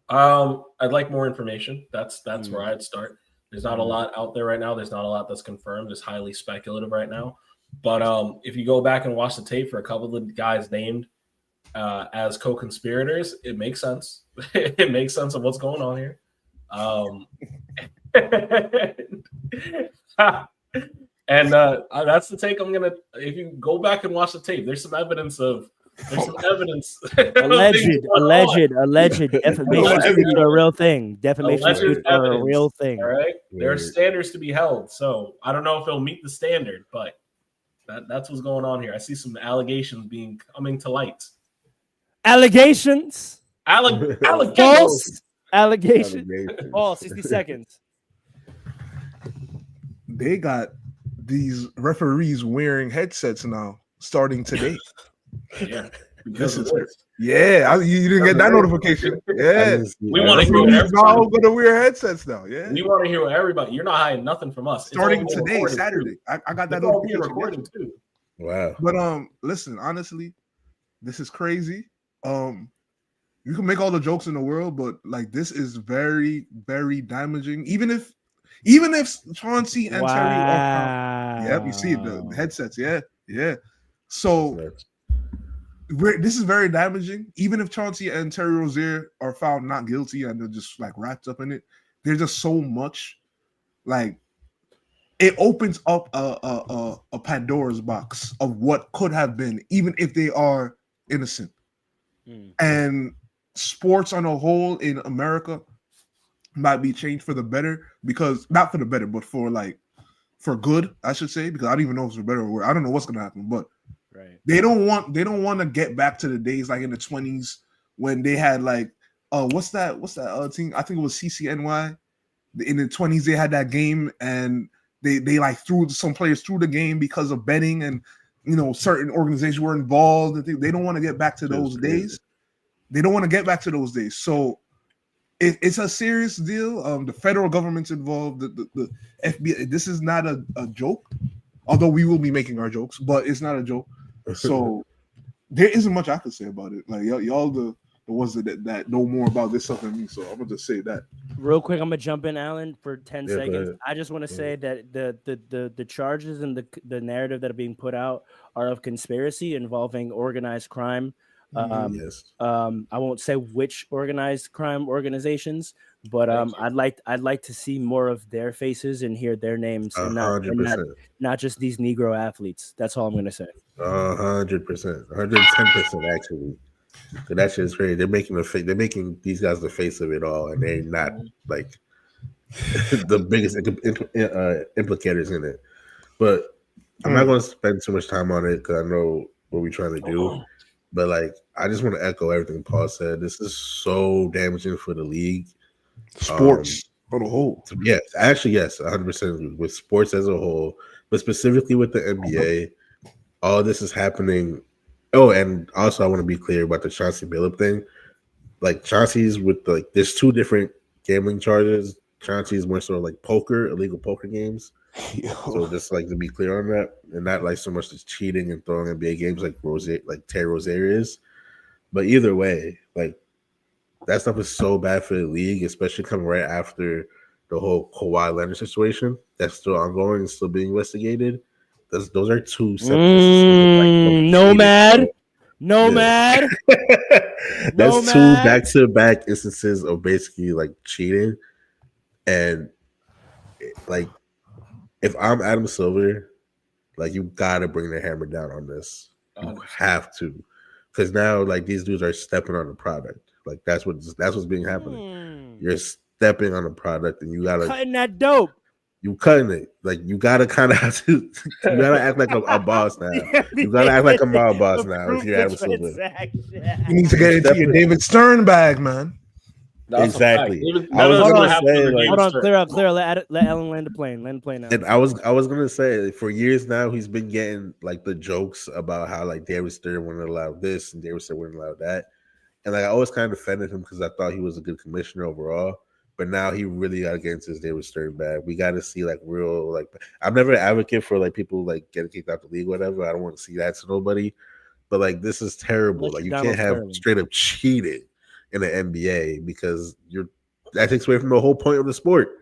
I'd like more information. That's where I'd start. There's not a lot out there right now. There's not a lot that's confirmed. It's highly speculative right now. But if you go back and watch the tape for a couple of the guys named as co-conspirators, it makes sense. It makes sense of what's going on here. And that's the take I'm gonna. If you go back and watch the tape, there's some evidence. Alleged defamation suits are a real thing. Defamation suits are a real thing. All right, there are standards to be held. So I don't know if it'll meet the standard, but that's what's going on here. I see some allegations coming to light. Allegations. Allegations. False allegations. Oh, 60 seconds. They got these referees wearing headsets now, starting today. Yeah. This is you didn't get that notification. Yeah, we want to hear everybody. All gonna wear headsets now. Yeah, we want to hear everybody. You're not hiding nothing from us. Starting today, Saturday. I got that notification recording too. Wow. But listen, honestly, this is crazy. You can make all the jokes in the world, but like this is very, very damaging. Even if Chauncey and Terry are found, you see the headsets, yeah. So this is very damaging. Even if Chauncey and Terry Rozier are found not guilty and they're just like wrapped up in it, there's just so much. Like it opens up a Pandora's box of what could have been, even if they are innocent. And sports on a whole in America might be changed for the better, because not for the better, but for good, I should say, because I don't even know if it's for better or worse. I don't know what's gonna happen, but they don't want to get back to the days like in the 20s when they had like what's that team? I think it was CCNY. In the 20s they had that game and they like threw some players through the game because of betting, and certain organizations were involved. They don't want to get back to those days. They don't want to get back to those days. So it's a serious deal. The federal government's involved. The FBI. This is not a joke, although we will be making our jokes, but it's not a joke. So there isn't much I could say about it. Like y'all the ones that know more about this stuff than me. So I'm gonna just say that. Real quick, I'm gonna jump in, Alan, for 10 seconds. I just want to say that the charges and the narrative that are being put out are of conspiracy involving organized crime. I won't say which organized crime organizations, but I'd like to see more of their faces and hear their names, and not just these Negro athletes. That's all I'm gonna say. 100%, 110% actually. So that shit is crazy. They're making these guys the face of it all, and they're not like the biggest implicators in it. But I'm not going to spend too much time on it because I know what we're trying to do. But like, I just want to echo everything Paul said. This is so damaging for the league, sports on a whole. Yes, actually, yes, 100% with sports as a whole, but specifically with the NBA. All this is happening. Oh, and also I want to be clear about the Chauncey Billups thing. Like Chauncey's with there's two different gambling charges. Chauncey's more sort of like illegal poker games. So just like to be clear on that, and not like so much as cheating and throwing NBA games like Terry Rozier is. But either way, like that stuff is so bad for the league, especially coming right after the whole Kawhi Leonard situation that's still ongoing and still being investigated. Those are two separate Nomad. That's two back-to-back instances of basically like cheating. And like if I'm Adam Silver, like you gotta bring the hammer down on this. You have to. Because now like these dudes are stepping on the product. Like that's what's being happening. You're stepping on the product and you gotta cutting that dope. You cutting it. Like you gotta kind of have to. You gotta act like a boss now. You gotta act like a mob boss now. If you're Adam Silver, you need to get into your David Stern bag, man. That's Exactly. A fact. Even, I none was of that's gonna gonna happen in the say, like- game Hold on, start. clear up. Let Ellen land the plane. Land the plane now. And I was gonna say for years now he's been getting like the jokes about how like Darius Stern wouldn't allow this and Darius Stern wouldn't allow that, and like I always kind of defended him because I thought he was a good commissioner overall. But now he really got to get into his Darius Stern bag. We got to see like real like. I'm never an advocate for like people like getting kicked out the league, whatever. I don't want to see that to nobody. But like this is terrible. Unless Like you're you Donald can't have Sterling. straight up cheating in the NBA because that takes away from the whole point of the sport.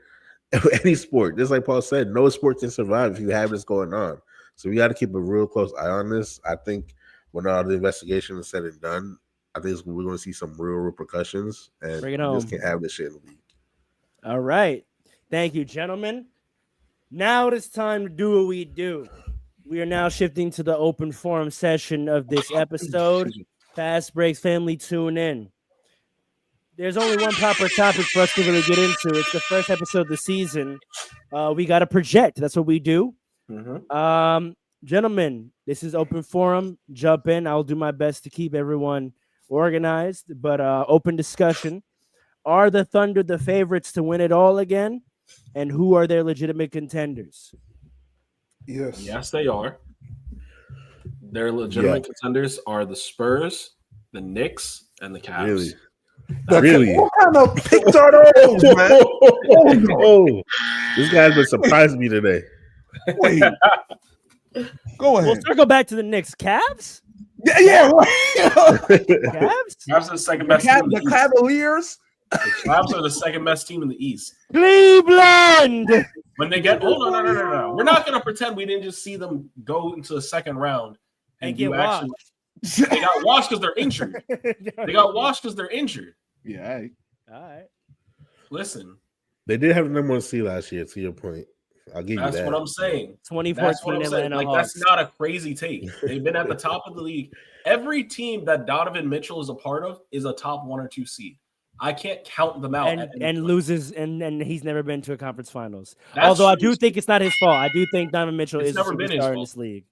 Any sport, just like Paul said, no sport can survive if you have this going on. So we got to keep a real close eye on this. I think when all the investigation is said and done, I think we're going to see some real repercussions, and Bring it we home. just can't have this shit in the league. All right. Thank you, gentlemen. Now it is time to do what we do. We are now shifting to the open forum session of this episode. Fast Breaks family, tune in. There's only one proper topic for us to really get into. It's the first episode of the season. We got to project. That's what we do. Gentlemen, this is open forum. Jump in. I'll do my best to keep everyone organized, but open discussion. Are the Thunder the favorites to win it all again? And who are their legitimate contenders? Yes. Yes, they are. Their legitimate contenders are the Spurs, the Knicks, and the Cavs. Really, Really? What kind of picks are those, man? Oh, this guy's been surprising me today. Wait. Go We'll ahead. circle back to the Knicks. Cavs? Yeah, right. Cavs? Cavs are the second best team in the The East. Cavaliers. The Cavs are the second best team in the East. Cleveland! When they get no. We're not gonna pretend we didn't just see them go into the second round And do get washed. They got washed because they're injured. They got washed because they're injured. Yeah. All right. Listen, They did have the number one seed last year. To your point, I'll give you that's that. what I'm saying. 2014 That's what I'm saying. Atlanta Like Hawks. that's not a crazy take. They've been at the top of the league. Every team that Donovan Mitchell is a part of is a top 1 or 2 seed. I can't count them out. and loses and he's never been to a conference finals. That's Although I true. do think it's not his fault. I do think Donovan Mitchell It's is a never been his superstar in fault. this league.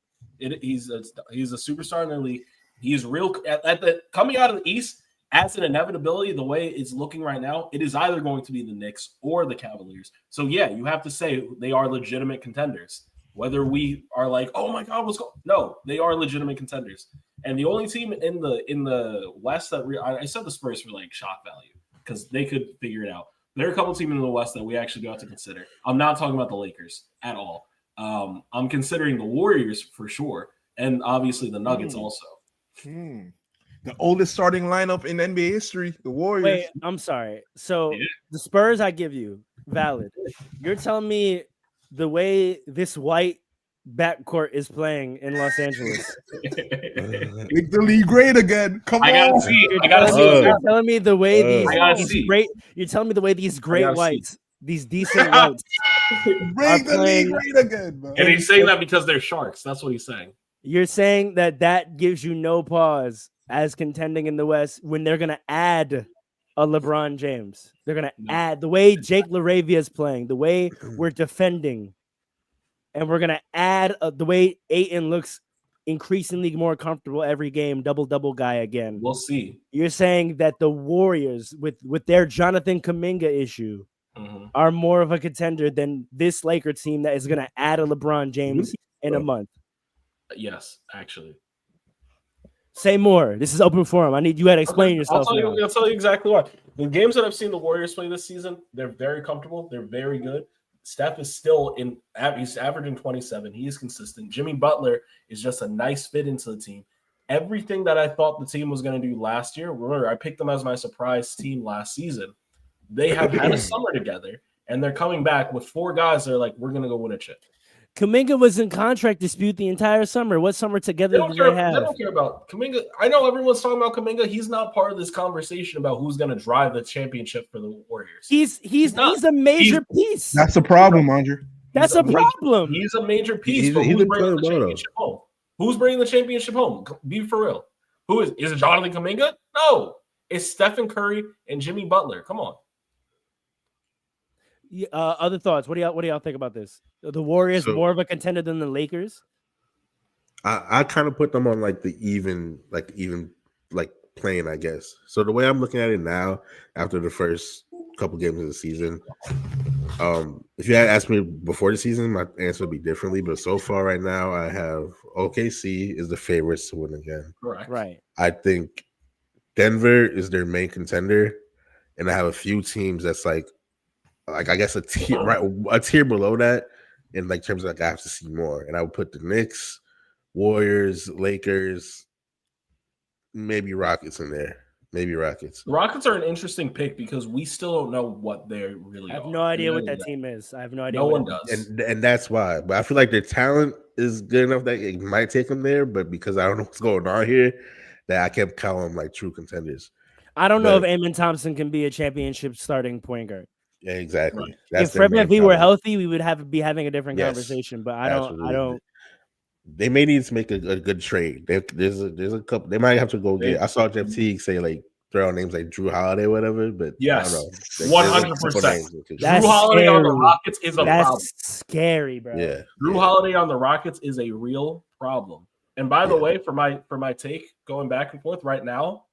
He's a superstar in the league. He's real at the coming out of the East as an inevitability. The way it's looking right now, it is either going to be the Knicks or the Cavaliers. So yeah, you have to say they are legitimate contenders. Whether we are like, oh my God, what's going? No, they are legitimate contenders. And the only team in the West that I said the Spurs for like shock value because they could figure it out. There are a couple teams in the West that we actually got to consider. I'm not talking about the Lakers at all. I'm considering the Warriors for sure, and obviously the Nuggets also. The oldest starting lineup in NBA history, the Warriors. Wait, I'm sorry. So Yeah. the Spurs, I give you valid. You're telling me the way this white backcourt is playing in Los Angeles. Make the league great again. Come I on. gotta see. I gotta see. You're telling me the way I gotta these see. great. You're telling me the way these great gotta see. whites, these decent whites, Make the playing- league great again, man. And he's saying that because they're sharks. That's what he's saying. You're saying that gives you no pause as contending in the West when they're gonna add a LeBron James. They're gonna add the way Jake LaRavia is playing, the way we're defending, and we're gonna add the way Ayton looks increasingly more comfortable every game, double guy again. We'll see. You're saying that the Warriors, with their Jonathan Kuminga issue, are more of a contender than this Laker team that is gonna add a LeBron James in a month. Yes, actually. Say more. This is open forum. I need you to explain yourself. I'll tell you exactly why. The games that I've seen the Warriors play this season, they're very comfortable. They're very good. Steph is still he's averaging 27. He is consistent. Jimmy Butler is just a nice fit into the team. Everything that I thought the team was going to do last year, remember, I picked them as my surprise team last season. They have had a summer together, and they're coming back with 4 guys that are like, we're going to go win a chip. Kuminga was in contract dispute the entire summer. What summer together did they have? They don't care about Kuminga. I know everyone's talking about Kuminga. He's not part of this conversation about who's going to drive the championship for the Warriors. He's a major piece. That's the problem, Andre. That's a problem. He's a major piece. He's But who's been bringing the playing well, championship home? Who's bringing the championship home? Be for real. Who is it? Jonathan Kuminga? No, it's Stephen Curry and Jimmy Butler. Come on. Other thoughts? What do y'all think about this? The Warriors more of a contender than the Lakers? I kind of put them on like the even playing, I guess. So the way I'm looking at it now, after the first couple games of the season, if you had asked me before the season, my answer would be differently. But so far, right now, I have OKC is the favorites to win again. Correct. Right. I think Denver is their main contender, and I have a few teams that's like I guess a tier below that, in like terms of like I have to see more. And I would put the Knicks, Warriors, Lakers, maybe Rockets in there. Maybe Rockets. The Rockets are an interesting pick because we still don't know what they really I have are. no idea what that team is. I have no idea. No one does. And that's why. But I feel like their talent is good enough that it might take them there. But because I don't know what's going on here, that I can't count them like true contenders. I don't know if Amen Thompson can be a championship starting point guard. Yeah, exactly. Right. That's If Fred VanVleet were heelthy, we would be having a different Yes, conversation. But I absolutely. don't. They may need to make a good trade. There's a couple. They might have to go get. I saw Jeff Teague say like throw out names like Drew Holiday, or whatever. But yes, I don't know. 100%. Drew That's Holiday scary. on the Rockets is a That's problem. scary, bro. Yeah, Drew Holiday on the Rockets is a real problem. And by the way, for my take going back and forth right now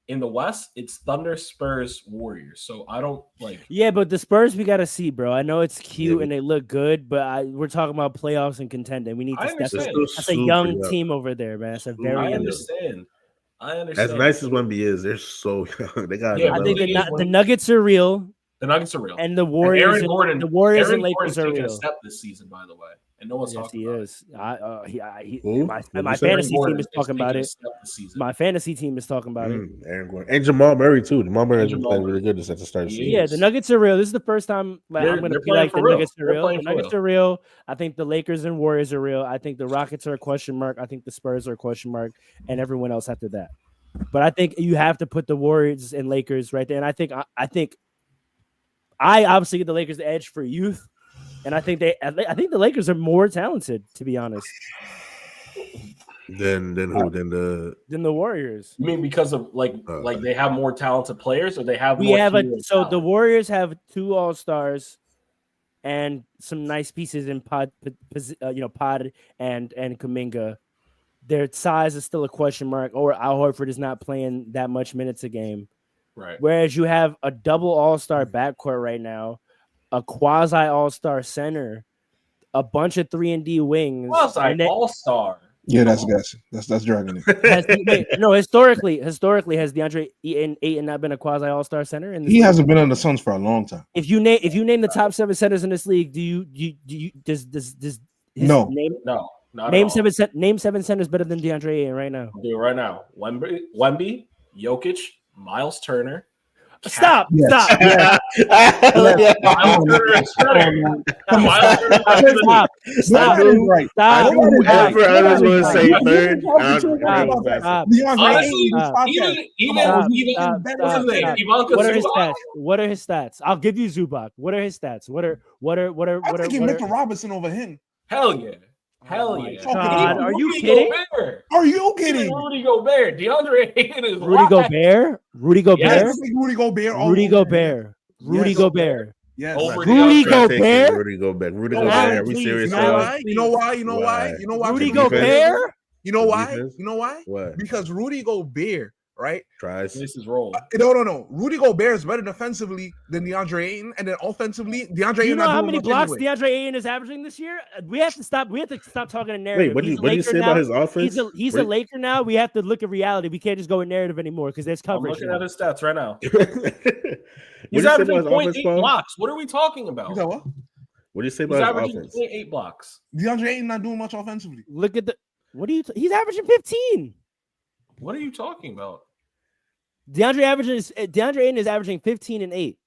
in the West, it's Thunder, Spurs, Warriors. So I don't like. Yeah, but the Spurs we gotta see, bro. I know it's cute and they look good, but we're talking about playoffs and contending. We need to step up. That's a young team over there, man. That's a very. I understand. As nice as Wemby is, they're so young. They got. I think the Nuggets are real. The Nuggets are real, and the Warriors. The Warriors and Lakers are real. A step this season, by the way, and no one's talking about it. My fantasy team is talking about it. My fantasy team is talking about it. Aaron Gordon and Jamal Murray too. Jamal Murray has been playing really good at the start of the season. Yeah, the Nuggets are real. This is the first time I'm going to be like the Nuggets are real. The Nuggets are real. I think the Lakers and Warriors are real. I think the Rockets are a question mark. I think the Spurs are a question mark, and everyone else after that. But I think you have to put the Warriors and Lakers right there. And I think I obviously get the Lakers the edge for youth, and I think the Lakers are more talented, to be honest. Than who? Than the Warriors. You mean because of like they have more talented players, or they have? The Warriors have 2 All-Stars and some nice pieces in Pod and Kuminga. Their size is still a question mark, or Al Horford is not playing that much minutes a game. Right. Whereas you have a double all-star backcourt right now, a quasi all-star center, a bunch of 3-and-D wings. Quasi all-star. Yeah, that's dragging it. Historically, has DeAndre Ayton not been a quasi all-star center? He hasn't been on the Suns for a long time. If you name the top 7 centers in this league, does no. Name 7 centers better than DeAndre Ayton right now. I'll do it right now. Wemby, Jokic, Miles Turner. Stop. Miles Turner is Stop. Whoever others want to say third. What are his stats? I'll give you Zubac. What are his stats? What are I think Mitchell Robinson over him. Hell yeah. Hell yeah. God, are you kidding? Are you kidding? Rudy Gobert. DeAndre Ayton is Rudy Gobert? Rudy Gobert? Yes, Rudy Gobert. Rudy Gobert. Rudy Gobert. Yes. Rudy Gobert? Rudy Gobert. Rudy Gobert. Are we serious? You know why? Rudy Gobert? You know why? What? Because Rudy Gobert, right? Tries. This is wrong. No. Rudy Gobert is better defensively than DeAndre Ayton, and then offensively, DeAndre Ayton. You know how many blocks DeAndre Ayton is averaging this year? We have to stop talking in narrative. Wait, what did you say about his offense? He's a Laker now. We have to look at reality. We can't just go in narrative anymore because there's coverage. I'm looking at his stats right now. He's averaging 0.8 blocks. What are we talking about? You know what? What do you say about his offense? 0.8 blocks. DeAndre Ayton not doing much offensively. Look at he's averaging 15. What are you talking about? DeAndre Ayton is averaging 15 and 8.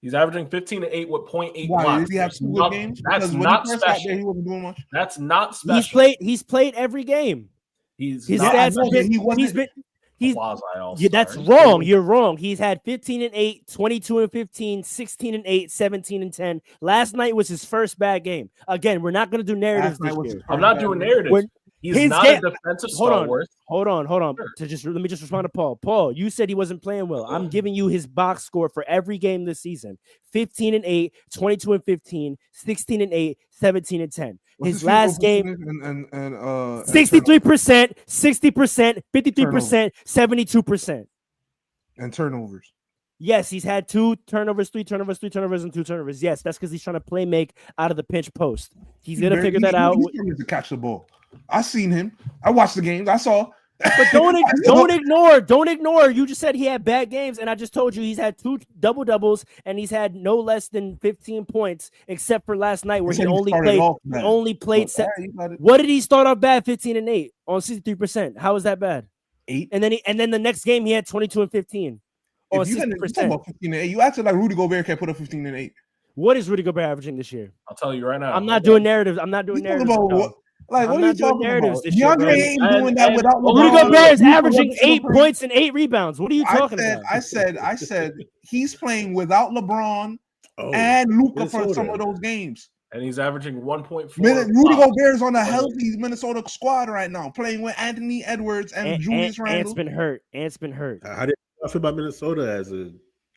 He's averaging 15 and 8 with 0.8 Why, blocks. did he have 2 good games? That's not special. There, he wasn't doing much. That's not special. He's played every game. His stats that's wrong. You're wrong. He's had 15 and 8, 22 and 15, 16 and 8, 17 and 10. Last night was his first bad game. Again, we're not going to do narratives this year. I'm not doing narratives. He's not a defensive stalwart. Hold on. Sure. Let me just respond to Paul. Paul, you said he wasn't playing well. I'm giving you his box score for every game this season. 15 and 8, 22 and 15, 16 and 8, 17 and 10. His last game, 63%, 60%, 53%, 72%. And turnovers. Yes, he's had 2 turnovers, 3 turnovers, 3 turnovers, and 2 turnovers. Yes, that's because he's trying to play make out of the pinch post. He's going to figure that out. He's trying to catch the ball. I seen him. I watched the games. I saw. But don't ignore. You just said he had bad games, and I just told you he's had 2 double-doubles, and he's had no less than 15 points, except for last night where he only played. What did he start off bad? 15 and 8 on 63%. How is that bad? 8. And then the next game he had 22 and 15 on 60%. You acted like Rudy Gobert can't put up 15 and 8. What is Rudy Gobert averaging this year? I'll tell you right now. I'm not doing narratives. I'm not doing narratives. What are you talking about? DeAndre ain't doing that without LeBron. Rudy Gobert is averaging 8 points and 8 rebounds. What are you talking about? I said he's playing without LeBron and Luka for some of those games. And he's averaging 1.4. Rudy Gobert is on a healthy Minnesota squad right now, playing with Anthony Edwards and Julius Randle. Ant's been hurt. How did you feel about Minnesota as a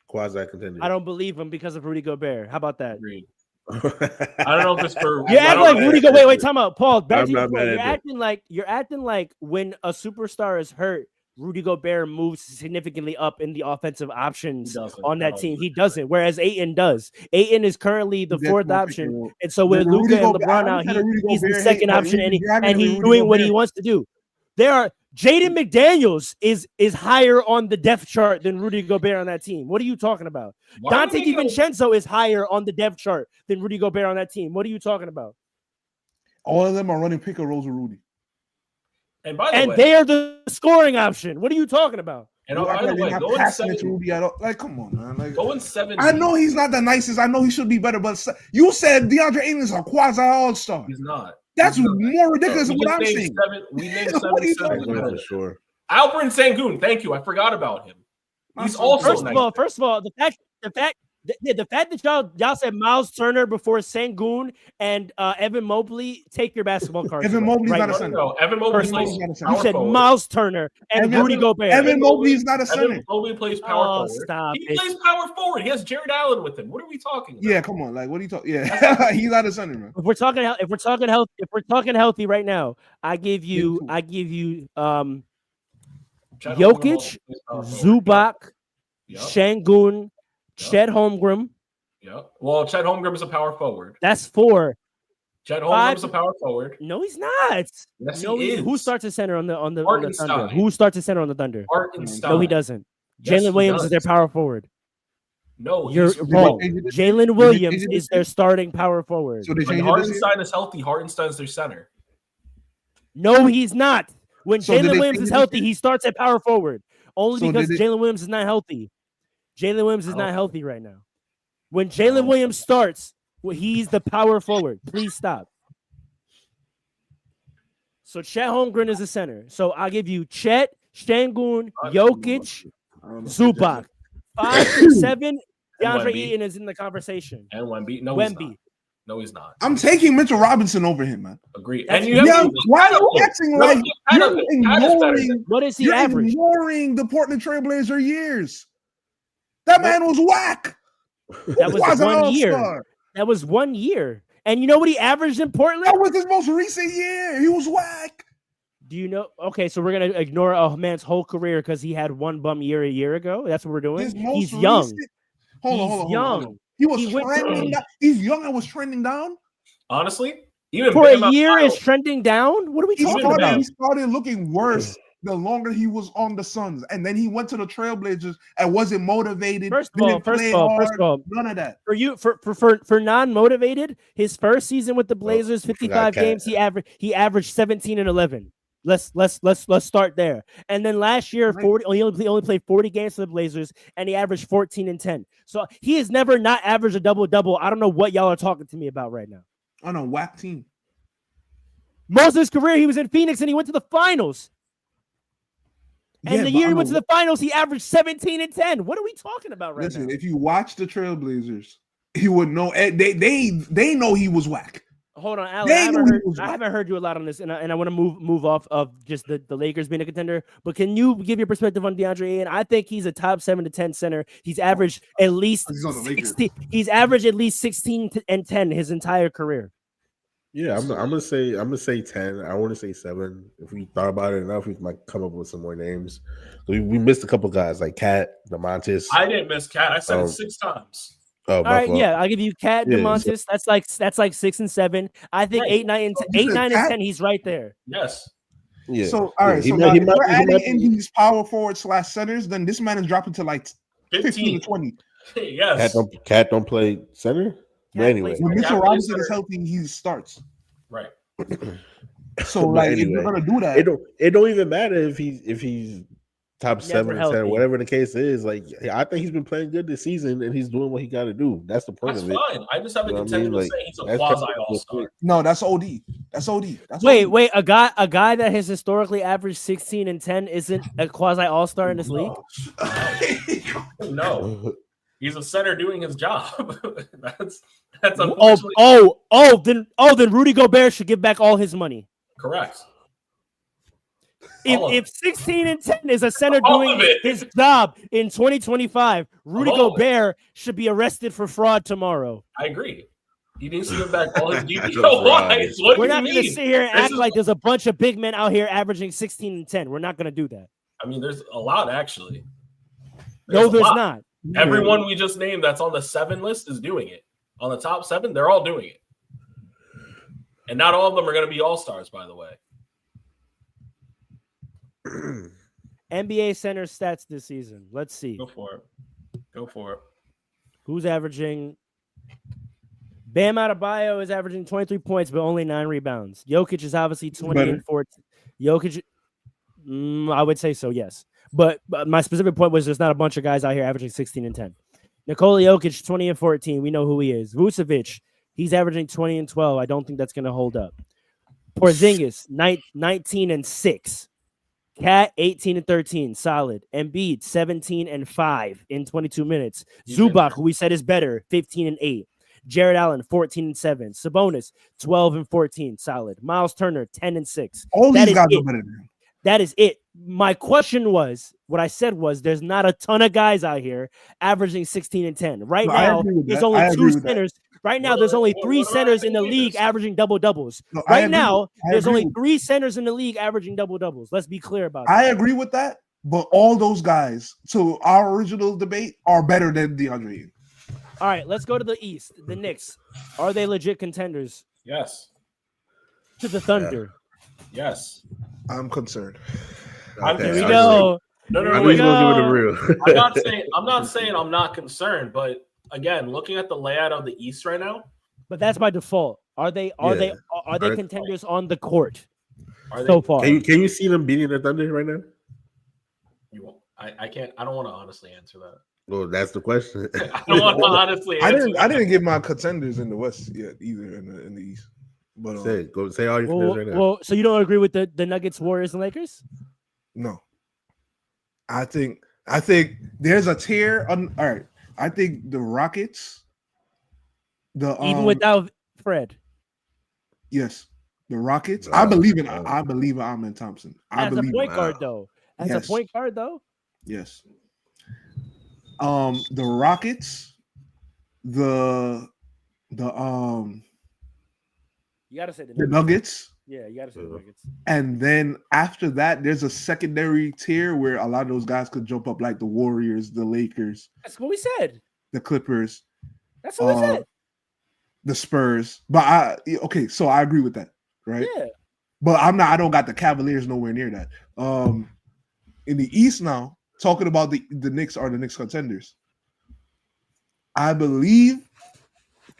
quasi contender? I don't believe him because of Rudy Gobert. How about that? Agreed. I don't know if it's for you act like Rudy Gobert. Wait, time out, Paul. You're acting like when a superstar is hurt, Rudy Gobert moves significantly up in the offensive options on that team. He doesn't, whereas Ayton does. Ayton is currently the 4th option, and so with Luka and LeBron out, he's the 2nd option, and he's doing what he wants to do. Jaden McDaniels is higher on the depth chart than Rudy Gobert on that team. What are you talking about? Dante DiVincenzo is higher on the depth chart than Rudy Gobert on that team. What are you talking about? All of them are running pick and rolls with Rudy. And by the way, they are the scoring option. What are you talking about? And by the way, going 7, Rudy, come on, man. Going 7. I know he's not the nicest. I know he should be better, but you said DeAndre Ayton is a quasi all-star. He's not. That's more ridiculous than what I'm saying. We named 7 for sure. Alperen Sengun, thank you. I forgot about him. He's also first of all, the fact that y'all said Miles Turner before Sengun and Evan Mobley, take your basketball cards. Evan Mobley's not a center. No, Evan Mobley plays. You said Miles Turner and Rudy Gobert. Evan Mobley's not a center. Evan Mobley plays power forward. He plays power forward. He has Jared Allen with him. What are we talking about? Yeah, come on. Like, what are you talking? Yeah, he's not a center, man. If we're talking healthy right now, I give you Jokic, Zubac, Sengun, Chet Holmgren. Yep. Well, Chet Holmgren is a power forward. That's 4. Chet Holmgren is a power forward. No, he's not. Yes, he is. Who starts at center on the Thunder? Who starts at center on the Thunder? Hartenstein. No, he doesn't. Yes, Jalen Williams is their power forward. No, you're wrong. Jalen Williams is their starting power forward. So when Hartenstein is healthy, Hartenstein's their center. No, he's not. When Jalen Williams is healthy, he starts at power forward. Only because Jalen Williams is not healthy. Jalen Williams is not healthy right now. When Jalen Williams starts, he's the power forward. Please stop. So Chet Holmgren is the center. So I'll give you Chet, Sengun, Jokic, Zubac. 5 and 7. DeAndre Ayton is in the conversation. And Wemby. No, Wemby. No, he's not. I'm taking Mitchell Robinson over him, man. Agreed. And why are you acting like you're ignoring? What is he average? Ignoring the Portland Trailblazer years. That man was whack. That was 1 year. That was 1 year. And you know what he averaged in Portland? That was his most recent year. He was whack. Do you know? Okay, so we're gonna ignore a man's whole career because he had one bum year a year ago. That's what we're doing. He's young. Hold on. He was trending down. He's young and was trending down. Honestly, even for a year is trending down. What are we talking about? He started looking worse the longer he was on the Suns, and then he went to the Trailblazers and wasn't motivated. First of all, none of that. For non-motivated, his first season with the Blazers, 55 games, he averaged 17 and 11. Let's start there. And then last year, 40. He only played 40 games for the Blazers, and he averaged 14 and 10. So he has never not averaged a double-double. I don't know what y'all are talking to me about right now. On a whack team. Most of his career, he was in Phoenix, and he went to the finals. And the year he went to the finals, he averaged 17 and 10. What are we talking about right now? Listen, if you watch the Trailblazers, he would know. They know he was whack. Hold on, Alan. I haven't heard you a lot on this, and I want to move off of just the Lakers being a contender. But can you give your perspective on DeAndre Ayton? I think he's a top 7 to 10 center. He's averaged at least 16. He's averaged at least 16 and 10 his entire career. Yeah, I'm gonna say 10. I want to say 7. If we thought about it enough, we might come up with some more names. So we missed a couple guys like Cat, DeMontis. I didn't miss Cat. I said it 6 times. Oh, All right, yeah, I'll give you Cat, Yeah, DeMontis. That's like 6 and 7. I think Right. 8, 9, and 10, 8, 9, and 10. He's right there. Yes. yeah. So all right, He so might- now he if might- we're he adding might in be- these power forward / centers, then this man is dropping to like 15 to 20. Yes. Cat don't play center. But anyway, plays When Cat Mitchell plays Robinson is center. healthy, he starts. Right. So But like if anyway, you're gonna do that, it don't even matter if he's top Never 7 or 10, healthy. whatever the case is. Like I think he's been playing good this season, and he's doing what he got to do. That's the point That's of it. fine. I just have a You know what I contention mean? to Like, say he's a that's quasi kind of all-star. no, that's OD. That's OD. That's Wait, OD. a guy that has historically averaged 16 and 10 isn't a quasi all-star in this league? No. He's a center doing his job. that's Oh, unfortunately then Rudy Gobert should give back all his money. correct. All of If 16 and 10 is a center All doing of it. his job in 2025, Rudy All of it. Gobert should be arrested for fraud tomorrow. I agree. He needs to give back all his That's DPO right. lines. What We're do you not going to mean? sit here and This act is- like there's a bunch of big men out here averaging 16 and 10. We're not going to do that. I mean, there's a lot actually. No, a there's lot. not. Everyone we just named that's on the 7 list is doing it. On the top 7, they're all doing it. And not all of them are going to be all-stars, by the way. NBA center stats this season. Let's see. Go for it. Go for it. Who's averaging? Bam Adebayo is averaging 23 points, but only 9 rebounds. Jokic is obviously 20 better. and 14. Jokic, I would say so, yes. But my specific point was there's not a bunch of guys out here averaging 16 and 10. Nikola Jokic, 20 and 14. We know who he is. Vucevic, he's averaging 20 and 12. I don't think that's going to hold up. Porzingis, 19 and 6. Cat, 18 and 13. Solid. Embiid, 17 and 5 in 22 minutes. Zubac, who we said is better, 15 and 8. Jared Allen, 14 and 7. Sabonis, 12 and 14. Solid. Miles Turner, 10 and 6. All That these is guys it. are better than him. That is it. My question was, what I said was, there's not a ton of guys out here averaging 16 and 10. Right No, I now, agree with there's that. only I 2 agree with that. centers. Right now, What there's are- only what- 3 what are centers our in the league opinions? averaging double doubles. No, I Right agree now, with- I there's agree only with- 3 centers in the league averaging double doubles. Let's be clear about that. I agree with that, but all those guys, to our original debate, are better than DeAndre Ayton. All right, let's go to the East. The Knicks. Are they legit contenders Yes. to the Thunder? Yes. I'm concerned. I'm Okay, Here we I go. No, no, I no, knew wait. you were gonna give it a real. I'm not saying I'm not concerned, but again, looking at the layout of the East right now, But that's by default. Are they Yeah. Are- contenders on the court are they so far? Can you see them beating the Thunder right now? you won't, I can't I don't want to honestly answer that. Well, that's the question. I don't want to honestly answer I that. didn't get my contenders in the West yet either in the East. But Say all your Well, contenders right now. well, so you don't agree with the Nuggets, Warriors, and Lakers? no, I think there's a tier. All right, I think the Rockets. Even without Fred. yes, the Rockets. Wow. I believe in Amen Thompson. I As a believe point in, guard, though. As Yes. a point guard, though. yes. The Rockets, the You gotta say the the Nuggets. Nuggets. Yeah, you gotta say the Nuggets. And then after that, there's a secondary tier where a lot of those guys could jump up, like the Warriors, the Lakers, That's what we said. the Clippers, That's what we said. the Spurs. But so I agree with that, right? Yeah. But I don't got the Cavaliers nowhere near that. In the East now, talking about the Knicks are the Knicks contenders. I believe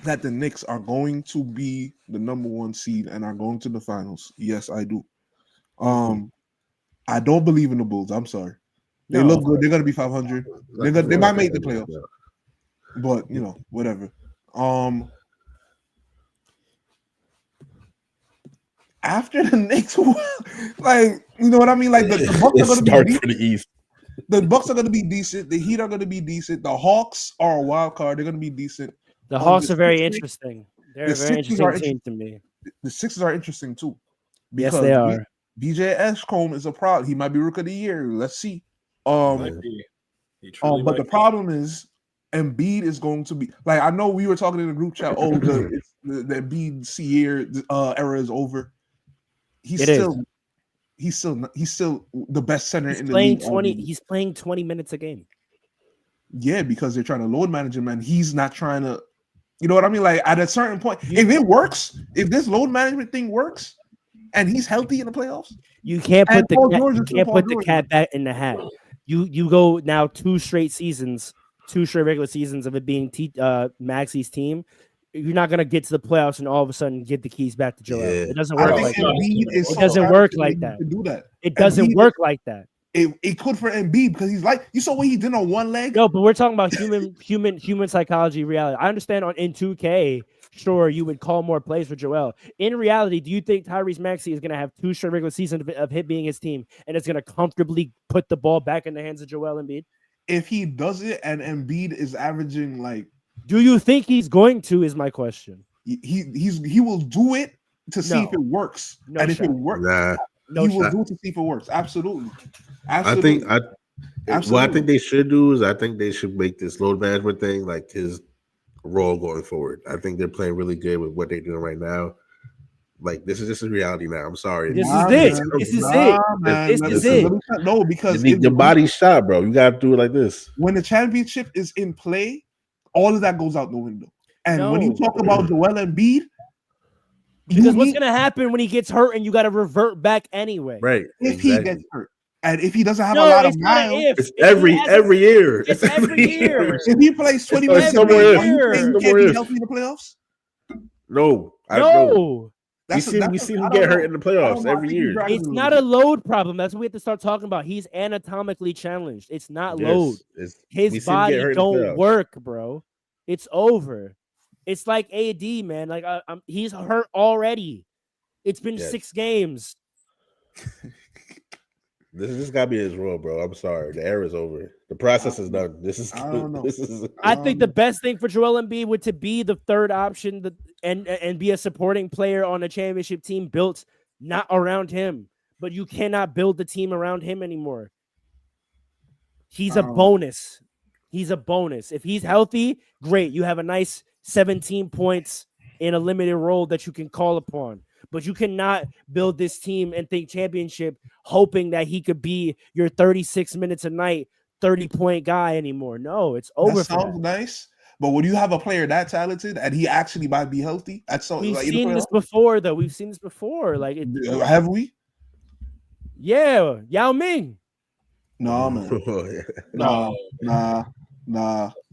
that the Knicks are going to be the number 1 seed and are going to the finals. Yes, I do. I don't believe in the Bulls. I'm sorry. They No. look good. They're gonna be 500. They might make the playoffs. But whatever. After the Knicks, like you know what I mean? Like the Bucks are gonna Start be for the East. the Bucks are gonna be decent. The Heat are gonna be decent. The Hawks are a wild card. They're gonna be decent. The Hawks the are very Sixers- interesting. They're the a very Sixers are interesting team to me. The Sixers are interesting too. Yes, because they are. BJ Ashcombe is a problem. He might be Rook of the Year. Let's see. Might be. He truly But might the be. problem is Embiid is going to be like, I know we were talking in the group chat. Oh, the Embiid Sear era is over. He's still the best center in the league. He's playing 20 minutes a game. Yeah, because they're trying to load manage him, and he's not trying to. You know what I mean? Like at a certain point, if it works, if this load management thing works, and he's healthy in the playoffs, you can't put the cat back in the hat. You go now 2 straight regular seasons of it being Maxi's team. You're not gonna get to the playoffs and all of a sudden get the keys back to Joel. Yeah. It doesn't work like that. It doesn't work like that. Do that. It doesn't work like that. It could for Embiid because he's like, you saw what he did on one leg. No, but we're talking about human psychology, reality. I understand in 2K, sure, you would call more plays for Joel. In reality, do you think Tyrese Maxey is going to have 2 straight regular seasons of him being his team and it's going to comfortably put the ball back in the hands of Joel Embiid? If he does it and Embiid is averaging like, do you think he's going to? Is my question. He will do it to see if it works, and if it works, he will do it to see if it works. Absolutely. I think what I think they should do is I think they should make this load management thing like his role going forward. I think they're playing really good with what they're doing right now. Like this is just a reality now. I'm sorry. This is it. No, because your body's shot, bro. You gotta do it like this. When the championship is in play, all of that goes out the window. And when you talk about Joel Embiid, because what's gonna happen when he gets hurt and you got to revert back anyway? Right. If he gets hurt. And if he doesn't have a lot of miles, it's every year. It's every year. If he plays 20 minutes a game, can he help in the playoffs? No. We see him get hurt in the playoffs every year. It's not a load problem. That's what we have to start talking about. He's anatomically challenged. It's not load. His body don't work, bro. It's over. It's like AD, man. Like he's hurt already. It's been 6 games. This gotta be his role, bro. I'm sorry. The era is over. The process is done. I think the best thing for Joel Embiid would to be the third option and be a supporting player on a championship team built not around him. But you cannot build the team around him anymore. He's a bonus. He's a bonus. If he's healthy, great. You have a nice 17 points in a limited role that you can call upon. But you cannot build this team and think championship hoping that he could be your 36 minutes a night, 30-point guy anymore. No, it's over. That sounds nice. But when you have a player that talented and he actually might be healthy, we've seen this before, though. We've seen this before. Like, have we? Yeah, Yao Ming. No, man. Nah.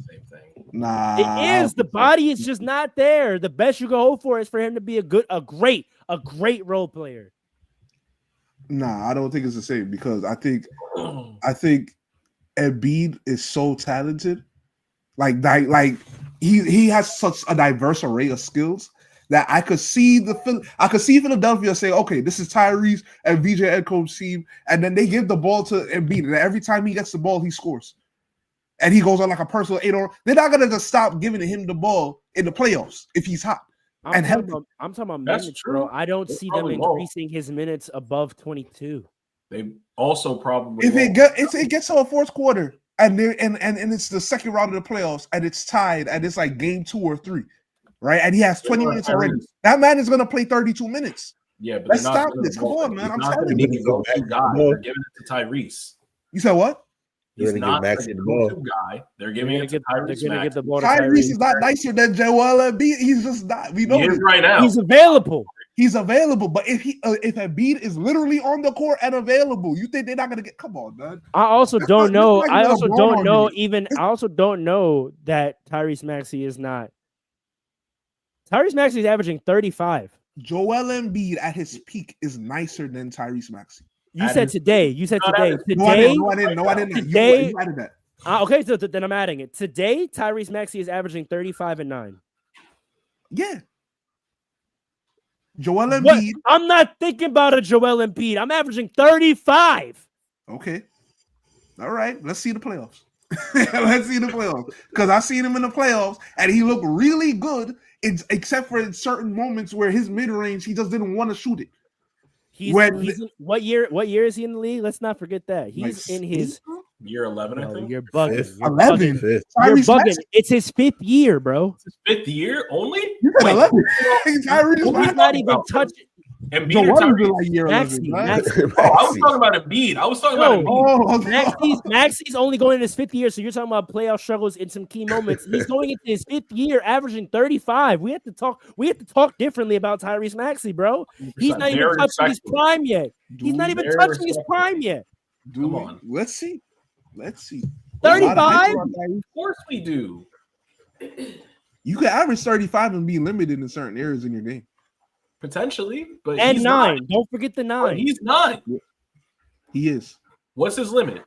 Same thing. Nah. It is. The body is just not there. The best you can hope for is for him to be a great role player. Nah, I don't think it's the same because I think Embiid is so talented. Like he has such a diverse array of skills that I could see Philadelphia say, okay, this is Tyrese and VJ Edcomb's team, and then they give the ball to Embiid, and every time he gets the ball, he scores. And he goes on like a personal 8-0. They're not gonna just stop giving him the ball in the playoffs if he's hot. I'm talking about minutes, bro. I don't see them increasing his minutes above 22. They also probably if it gets to a fourth quarter and it's the second round of the playoffs and it's tied and it's like game 2 or 3, right? And he has 20 minutes already. That man is gonna play 32 minutes. Yeah, but let's stop this. Come on, man. I'm telling you. They're giving it to Tyrese. You said what? He's not the go-to guy. They're giving it to Tyrese. They're gonna get the ball to Tyrese is not nicer than Joel Embiid. He's just not. We know he is right now. He's available. But if Embiid is literally on the court and available, you think they're not gonna get? Come on, man. I also don't know that Tyrese Maxey is not. Tyrese Maxey is averaging 35. Joel Embiid at his peak is nicer than Tyrese Maxey. You said today. Today. No, I didn't. Today. You added that. Okay, so then I'm adding it. Today, Tyrese Maxey is averaging 35 and 9. Yeah. Joel Embiid. I'm not thinking about a Joel Embiid. I'm averaging 35. Okay. All right. Let's see the playoffs. Because I seen him in the playoffs, and he looked really good, except for in certain moments where his mid-range, he just didn't want to shoot it. What year is he in the league? Let's not forget that. He's in his Year 11, I Bro, think. you're bugging. Fifth. You're 11. bugging. Fifth. You're Tyrese bugging. Maxey? It's his 5th year, bro. It's his 5th year only. You said Wait, 11. He's Tyrese not even about? touching. Embiid No or wonder Tyrese? like year 11. Maxey, Right? Maxey. Oh, I was talking about Embiid. I was talking about No. Embiid. Maxey's only going in his 5th year, so you're talking about playoff struggles in some key moments. He's going into his 5th year, averaging 35. We have to talk differently about Tyrese Maxey, bro. He's not even Very touching his respectful. prime yet. He's not even Very touching his respectful. prime yet. Come on. Let's see. 35? Of course we do. You could average 35 and be limited in certain areas in your game. Potentially, but And he's 9. Not. Don't forget the 9. But he's not. He is. What's his limit?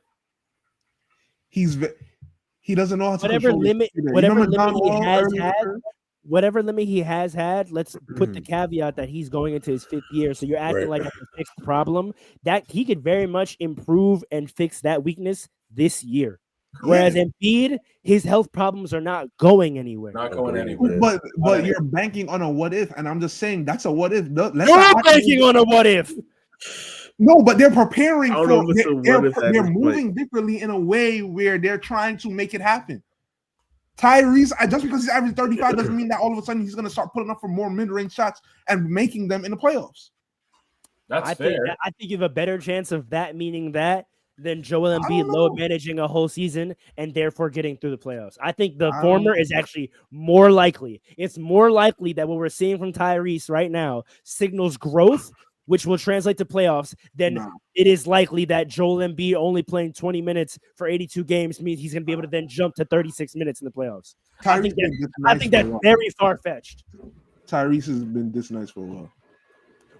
He doesn't know how to Whatever control his limit, shooter. You whatever remember limit John he Wall has earlier? had, whatever limit he has had, let's put the caveat that he's going into his 5th year. So you're acting like it's a fixed problem that he could very much improve and fix that weakness this year. Whereas Embiid, his health problems are not going anywhere. Not going anywhere. But you're banking on a what if, and I'm just saying that's a what if. You're banking on a what if. No, but they're preparing I don't know for. if it's a what if at They're this moving differently in a way where they're trying to make it happen. Tyrese, just because he's averaging 35 doesn't mean that all of a sudden he's going to start putting up for more mid-range shots and making them in the playoffs. That's I fair. think you have a better chance of that meaning that than Joel Embiid load managing a whole season and therefore getting through the playoffs. I think the former is actually more likely. It's more likely that what we're seeing from Tyrese right now signals growth, which will translate to playoffs, than it is likely that Joel Embiid only playing 20 minutes for 82 games means he's going to be able to then jump to 36 minutes in the playoffs. I think that's very far-fetched. Tyrese has been this nice for a while.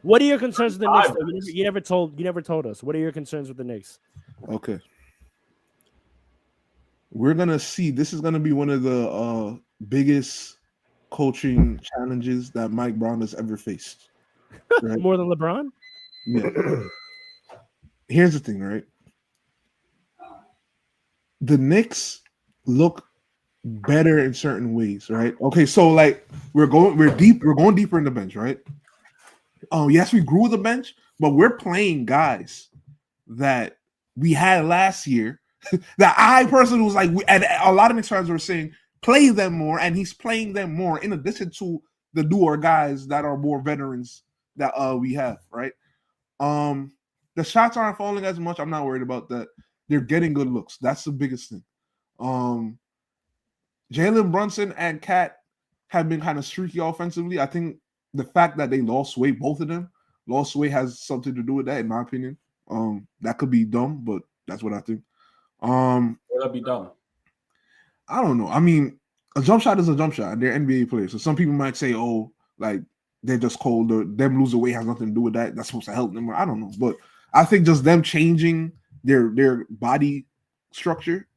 What are your concerns with the Knicks? Though? You never told us. What are your concerns with the Knicks? Okay. We're gonna see. This is gonna be one of the biggest coaching challenges that Mike Brown has ever faced. Right? More than LeBron? Yeah. Here's the thing, right? The Knicks look better in certain ways, right? Okay, so like we're going deeper in the bench, right? Yes, we grew the bench, but we're playing guys that we had last year. That I personally was like, and a lot of Knicks fans were saying, play them more, and he's playing them more in addition to the newer guys that are more veterans that we have, right? The shots aren't falling as much. I'm not worried about that. They're getting good looks. That's the biggest thing. Jalen Brunson and Cat have been kind of streaky offensively. I think the fact that they lost weight, both of them, lost weight has something to do with that, in my opinion. That could be dumb, but that's what I think. That'd be dumb. I don't know. I mean, a jump shot is a jump shot. They're NBA players. So some people might say, oh, like they're just cold, or them losing weight has nothing to do with that. That's supposed to help them. I don't know. But I think just them changing their body structure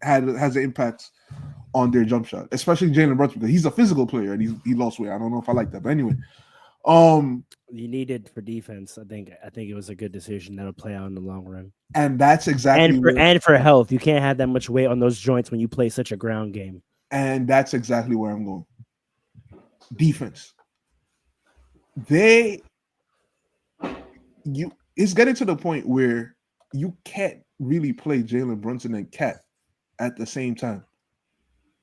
has an impact on their jump shot, especially Jalen Brunson, because he's a physical player and he lost weight. I don't know if I like that. But anyway. You needed for defense. I think it was a good decision that'll play out in the long run. And that's exactly and for health. You can't have that much weight on those joints when you play such a ground game. And that's exactly where I'm going. Defense. It's getting to the point where you can't really play Jalen Brunson and Cat at the same time.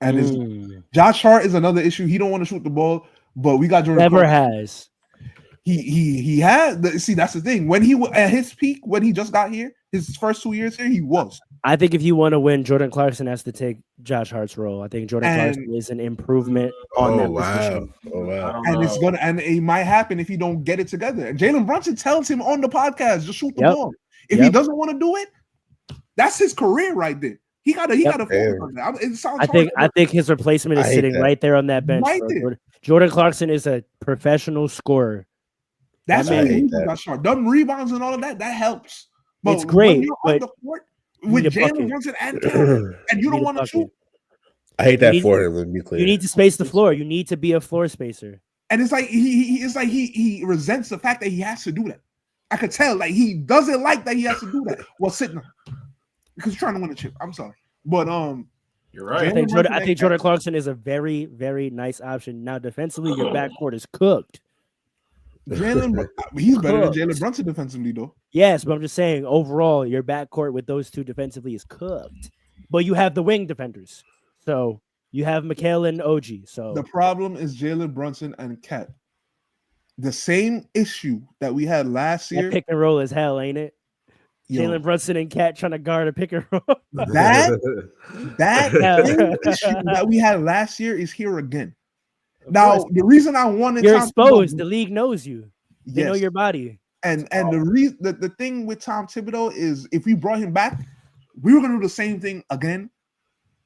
And Josh Hart is another issue. He don't want to shoot the ball, but we got Jordan. Never has. He had. See, that's the thing. When he at his peak, when he just got here, his first 2 years here, he was. I think if you want to win, Jordan Clarkson has to take Josh Hart's role. I think Jordan Clarkson is an improvement on that position. Oh wow! And it might happen if he don't get it together. And Jalen Brunson tells him on the podcast, just shoot the ball. If he doesn't want to do it, that's his career right there. He gotta focus on that. It sounds I think his replacement is sitting right there on that bench. Right there. Jordan Clarkson is a professional scorer. That's what dumb rebounds and all of that helps. But it's great, when you're on the court with Jalen Brunson and Cat, and you don't want to shoot. I hate that for him. Let me be clear. You need to space the floor. You need to be a floor spacer. And it's like he resents the fact that he has to do that. I could tell, like he doesn't like that he has to do that. Well, sitting there because he's trying to win a chip. I'm sorry, but you're right. I think Jordan Clarkson is a very, very nice option. Now, defensively, your backcourt is cooked. He's better than Jalen Brunson defensively, though. Yes, but I'm just saying overall, your backcourt with those two defensively is cooked. But you have the wing defenders, so you have Mikal and OG. So The problem is Jalen Brunson and Cat. The same issue that we had last that year. pick and roll is hell, ain't it? Yo, Jalen Brunson and Cat trying to guard a pick and roll. that same issue that we had last year is here again. Now, the reason I wanted You're Tom exposed. Thibodeau, The league knows you. They know yes, your body. and the thing with Tom Thibodeau is if we brought him back, we were gonna do the same thing again,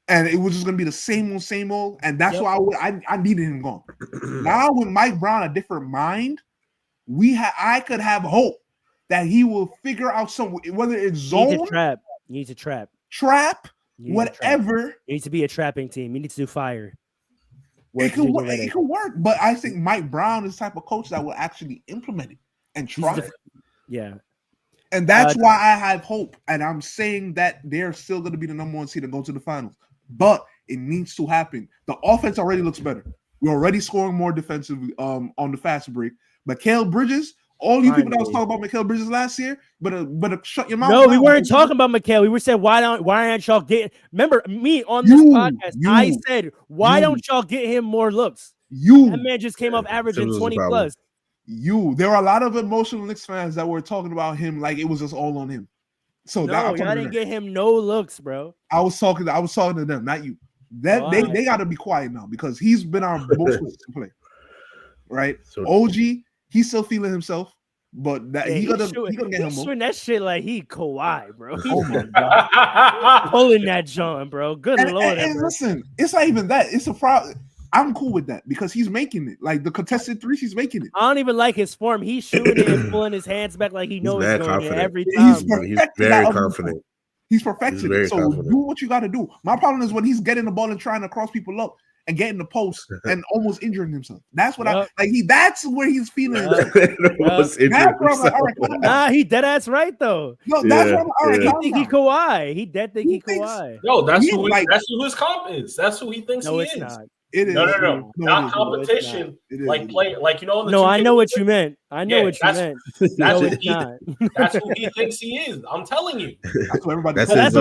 and it was just gonna be the same old. And that's why I needed him gone. Now with Mike Brown a different mind, I could have hope that he will figure out some, whether it's zone, You need to trap. trap, You need to whatever. You need to be a trapping team. You need to do fire. It could work, but I think Mike Brown is the type of coach that will actually implement it and try it. Yeah. And that's why I have hope. And I'm saying that they're still going to be the number one seed and go to the finals. But it needs to happen. The offense already looks better. We're already scoring more defensively on the fast break. Mikal Bridges, all you people that was talking about Mikal Bridges last year, but shut your mouth. No, we weren't talking about Mikal. We were saying why aren't y'all getting? Remember me on this podcast? I said why don't y'all get him more looks? That man just came up averaging 20 plus. There were a lot of emotional Knicks fans that were talking about him like it was just all on him. So y'all didn't get him no looks, bro. I was talking to them, not you. They got to be quiet now because he's been our most consistent player, right? OG, he's still feeling himself, but that he gonna get him. Shooting that shit like he Kawhi, bro. Oh my god, pulling that John, bro. Good lord. And listen, it's not even that. It's a problem. I'm cool with that because he's making it. Like the contested threes, he's making it. I don't even like his form. He's shooting it and pulling his hands back like he knows he's going in every time. He's very confident. He's perfected it. So do what you got to do. My problem is when he's getting the ball and trying to cross people up and getting the post and almost injuring himself. That's what that's where he's feeling. That's where I'm like, all right, he dead ass right though. No, that's where I'm all right. He think he Kawhi. He dead think he Kawhi. No, that's who his comp is. That's who he thinks he is. Not. It is. No. Not competition. Like playing, like you know. No, I know what you meant. I know what you meant. That's who he thinks he is. I'm telling you. That's what everybody. That's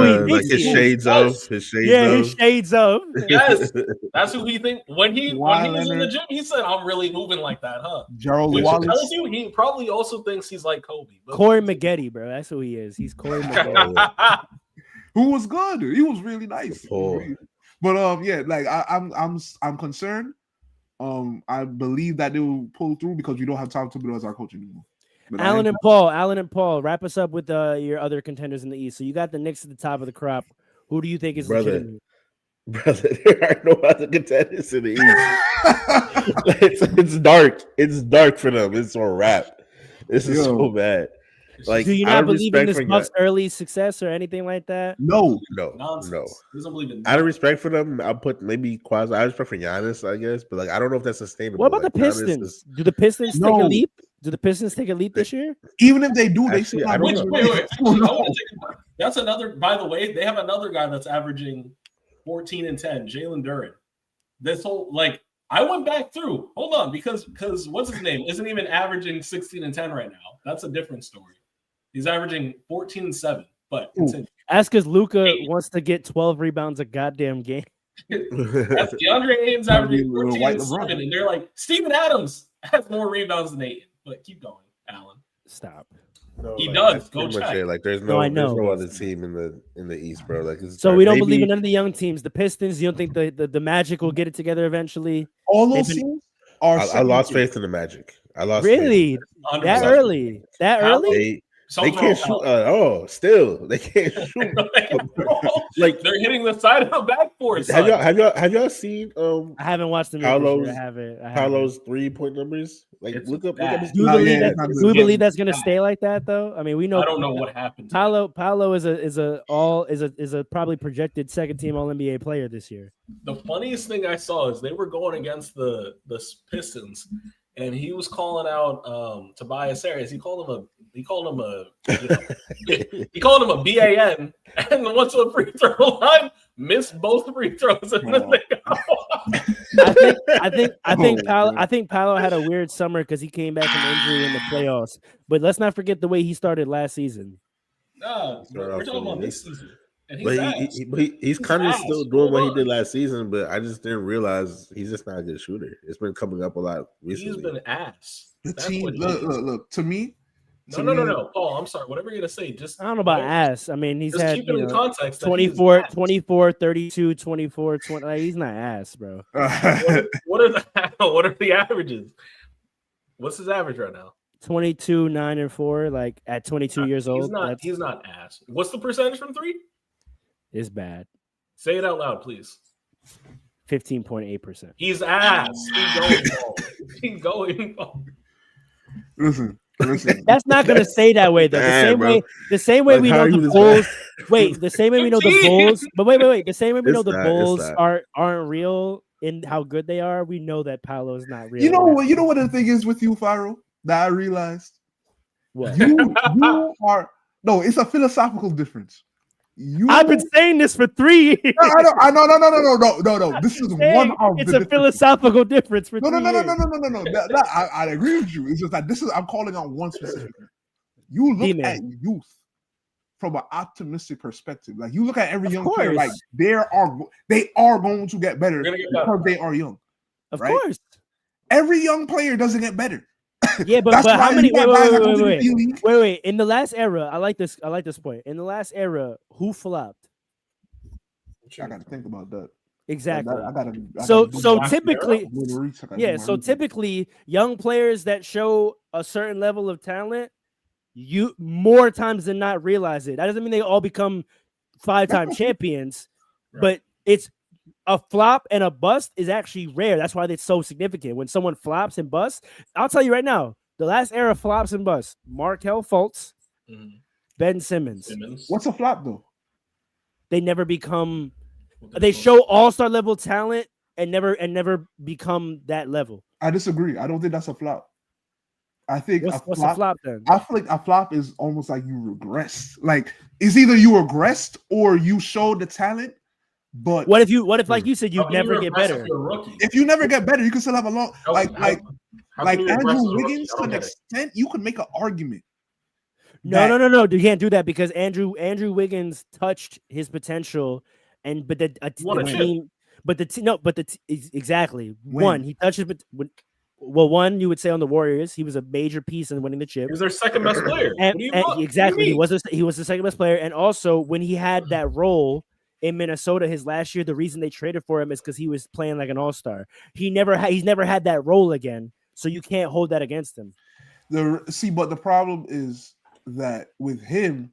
his shades of. His shades of. Yes, that's who he thinks. When he was in the gym, he said, "I'm really moving like that, huh?" Gerald Which Wallace. tells you he probably also thinks he's like Kobe. Corey Maggette, bro. That's who he is. He's Corey Maggette. Who was good. He was really nice. But like I'm concerned. I believe that they will pull through because we don't have Tom Thibodeau as our coach anymore. But Alan and Paul, wrap us up with your other contenders in the East. So you got the Knicks at the top of the crop. Who do you think is legitimate? Brother, there are no other contenders in the East. It's dark. It's dark for them. It's a wrap. This is so bad. Like, do you not believe in this Bucks early success or anything like that? No. He doesn't believe in that. Out of respect for them, I'll put maybe quasi. I respect for Giannis, I guess, but like I don't know if that's sustainable. What about the Pistons? Do the Pistons take a leap? Do the Pistons take a leap this year? Even if they do, they still. Wait. That's another. By the way, they have another guy that's averaging 14 and 10, Jalen Duren. This whole I went back through. Hold on, because what's his name? Isn't even averaging 16 and 10 right now. That's a different story. He's averaging 14 and 7, but that's because Luka wants to get 12 rebounds a goddamn game. That's DeAndre Ayton's averaging 14 and 7, and they're like, Steven Adams has more rebounds than Ayton. But keep going, Alan. Stop. No, he does. Go check. There's no other team in the East, bro. So we don't believe in none of the young teams. The Pistons, you don't think the Magic will get it together eventually? All those teams are. I lost faith in the Magic. I lost really faith. That early. That early? They can't shoot. Still they can't shoot. Like they're hitting the side of the backboard. Have y'all seen? I haven't watched the Paolo's. I haven't. Paolo's 3-point numbers. Like look up his. Do we believe that's gonna stay like that though? I mean, we know. I don't know what happened. Paolo is a probably projected second team All NBA player this year. The funniest thing I saw is they were going against the Pistons. And he was calling out Tobias Harris. He called him a BAN, and went to the free throw line, missed both free throws. And then I think Paolo had a weird summer because he came back from injury in the playoffs. But let's not forget the way he started last season. No, Start we're off talking about really this season. And But he's he's kind of ass. still doing what he Hold did on. last season, but I just didn't realize he's just not a good shooter. It's been coming up a lot He's recently. been ass. The That's team, what he look, is. to me. No. Paul, I'm sorry. Whatever you're going to say, just I don't know about ass. I mean, he's just had keep it in context. that he is 24, ass. 24, 32, 24, 20. Like, he's not ass, bro. What are the averages? What's his average right now? 22, 9, and 4. Like at 22 years old. He's not ass. What's the percentage from three? It's bad. Say it out loud, please. 15.8%. He's ass. He's going ball. He's going ball. Listen. That's not gonna stay that way though. The same way Like, we how know are you the this Bulls. Wait, the same way we know the Bulls. But wait. The same way we know It's the not, Bulls it's not. aren't real in how good they are. We know that Paolo's not real. You know what the thing is with you, Fyro, that I realized? What? You are no, it's a philosophical difference. I've been saying this for 3 years. No. This is one of it's the a philosophical difference for no. 3 years. No. I agree with you. It's just that I'm calling out one specific. You look at youth from an optimistic perspective. Like you look at every young player, like they are going to get better because they are young. Of course. Every young player doesn't get better. Yeah, but how many? Wait. In the last era, I like this point. In the last era, who flopped? I got to think about that. Exactly. So typically, So typically, young players that show a certain level of talent, you more times than not realize it. That doesn't mean they all become 5-time champions, but it's a flop and a bust is actually rare. That's why it's so significant. When someone flops and busts, I'll tell you right now, the last era flops and busts: Markelle Fultz, Ben Simmons. What's a flop though? They never become. They show all-star level talent and never become that level. I disagree. I don't think that's a flop. I think what's a flop then? I feel like a flop is almost like you regressed. Like it's either you regressed or you showed the talent. But what if like you said you never get better? If you never get better, you can still have a long like Andrew Wiggins to an extent. You can make an argument. No. You can't do that because Andrew Wiggins touched his potential, exactly. One, he touched it. One, you would say on the Warriors, he was a major piece in winning the chip. He was their second best player. Exactly, he was the second best player, and also when he had that role in Minnesota his last year, the reason they traded for him is because he was playing like an all-star. He's never had that role again, so you can't hold that against him. But the problem is that with him,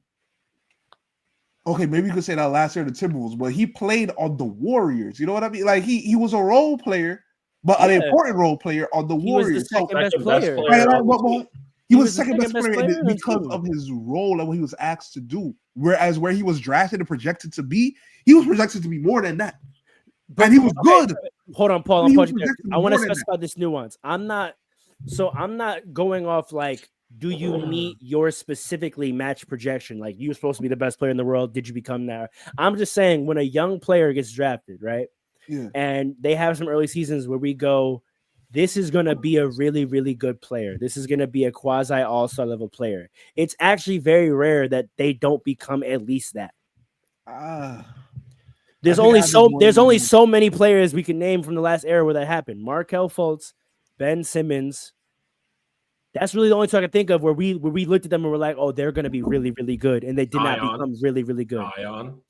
okay, maybe you could say that last year the Timberwolves, but he played on the Warriors. You know what I mean? Like he was a role player, but an important role player on the Warriors. He was the second best player. He was the second best player because of his role and what he was asked to do. Whereas where he was drafted and projected to be, he was projected to be more than that. And he was good. Hold on, Paul. I want to specify this nuance. I'm not going off like, do you meet your specifically match projection? Like you're supposed to be the best player in the world. Did you become that? I'm just saying when a young player gets drafted, right? Yeah. And they have some early seasons where we go, this is going to be a really, really good player. This is going to be a quasi all-star level player. It's actually very rare that they don't become at least that. There's only so many players we can name from the last era where that happened. Markelle Fultz, Ben Simmons. That's really the only two I can think of where we looked at them and we're like, oh, they're going to be really, really good. And they did not become really, really good.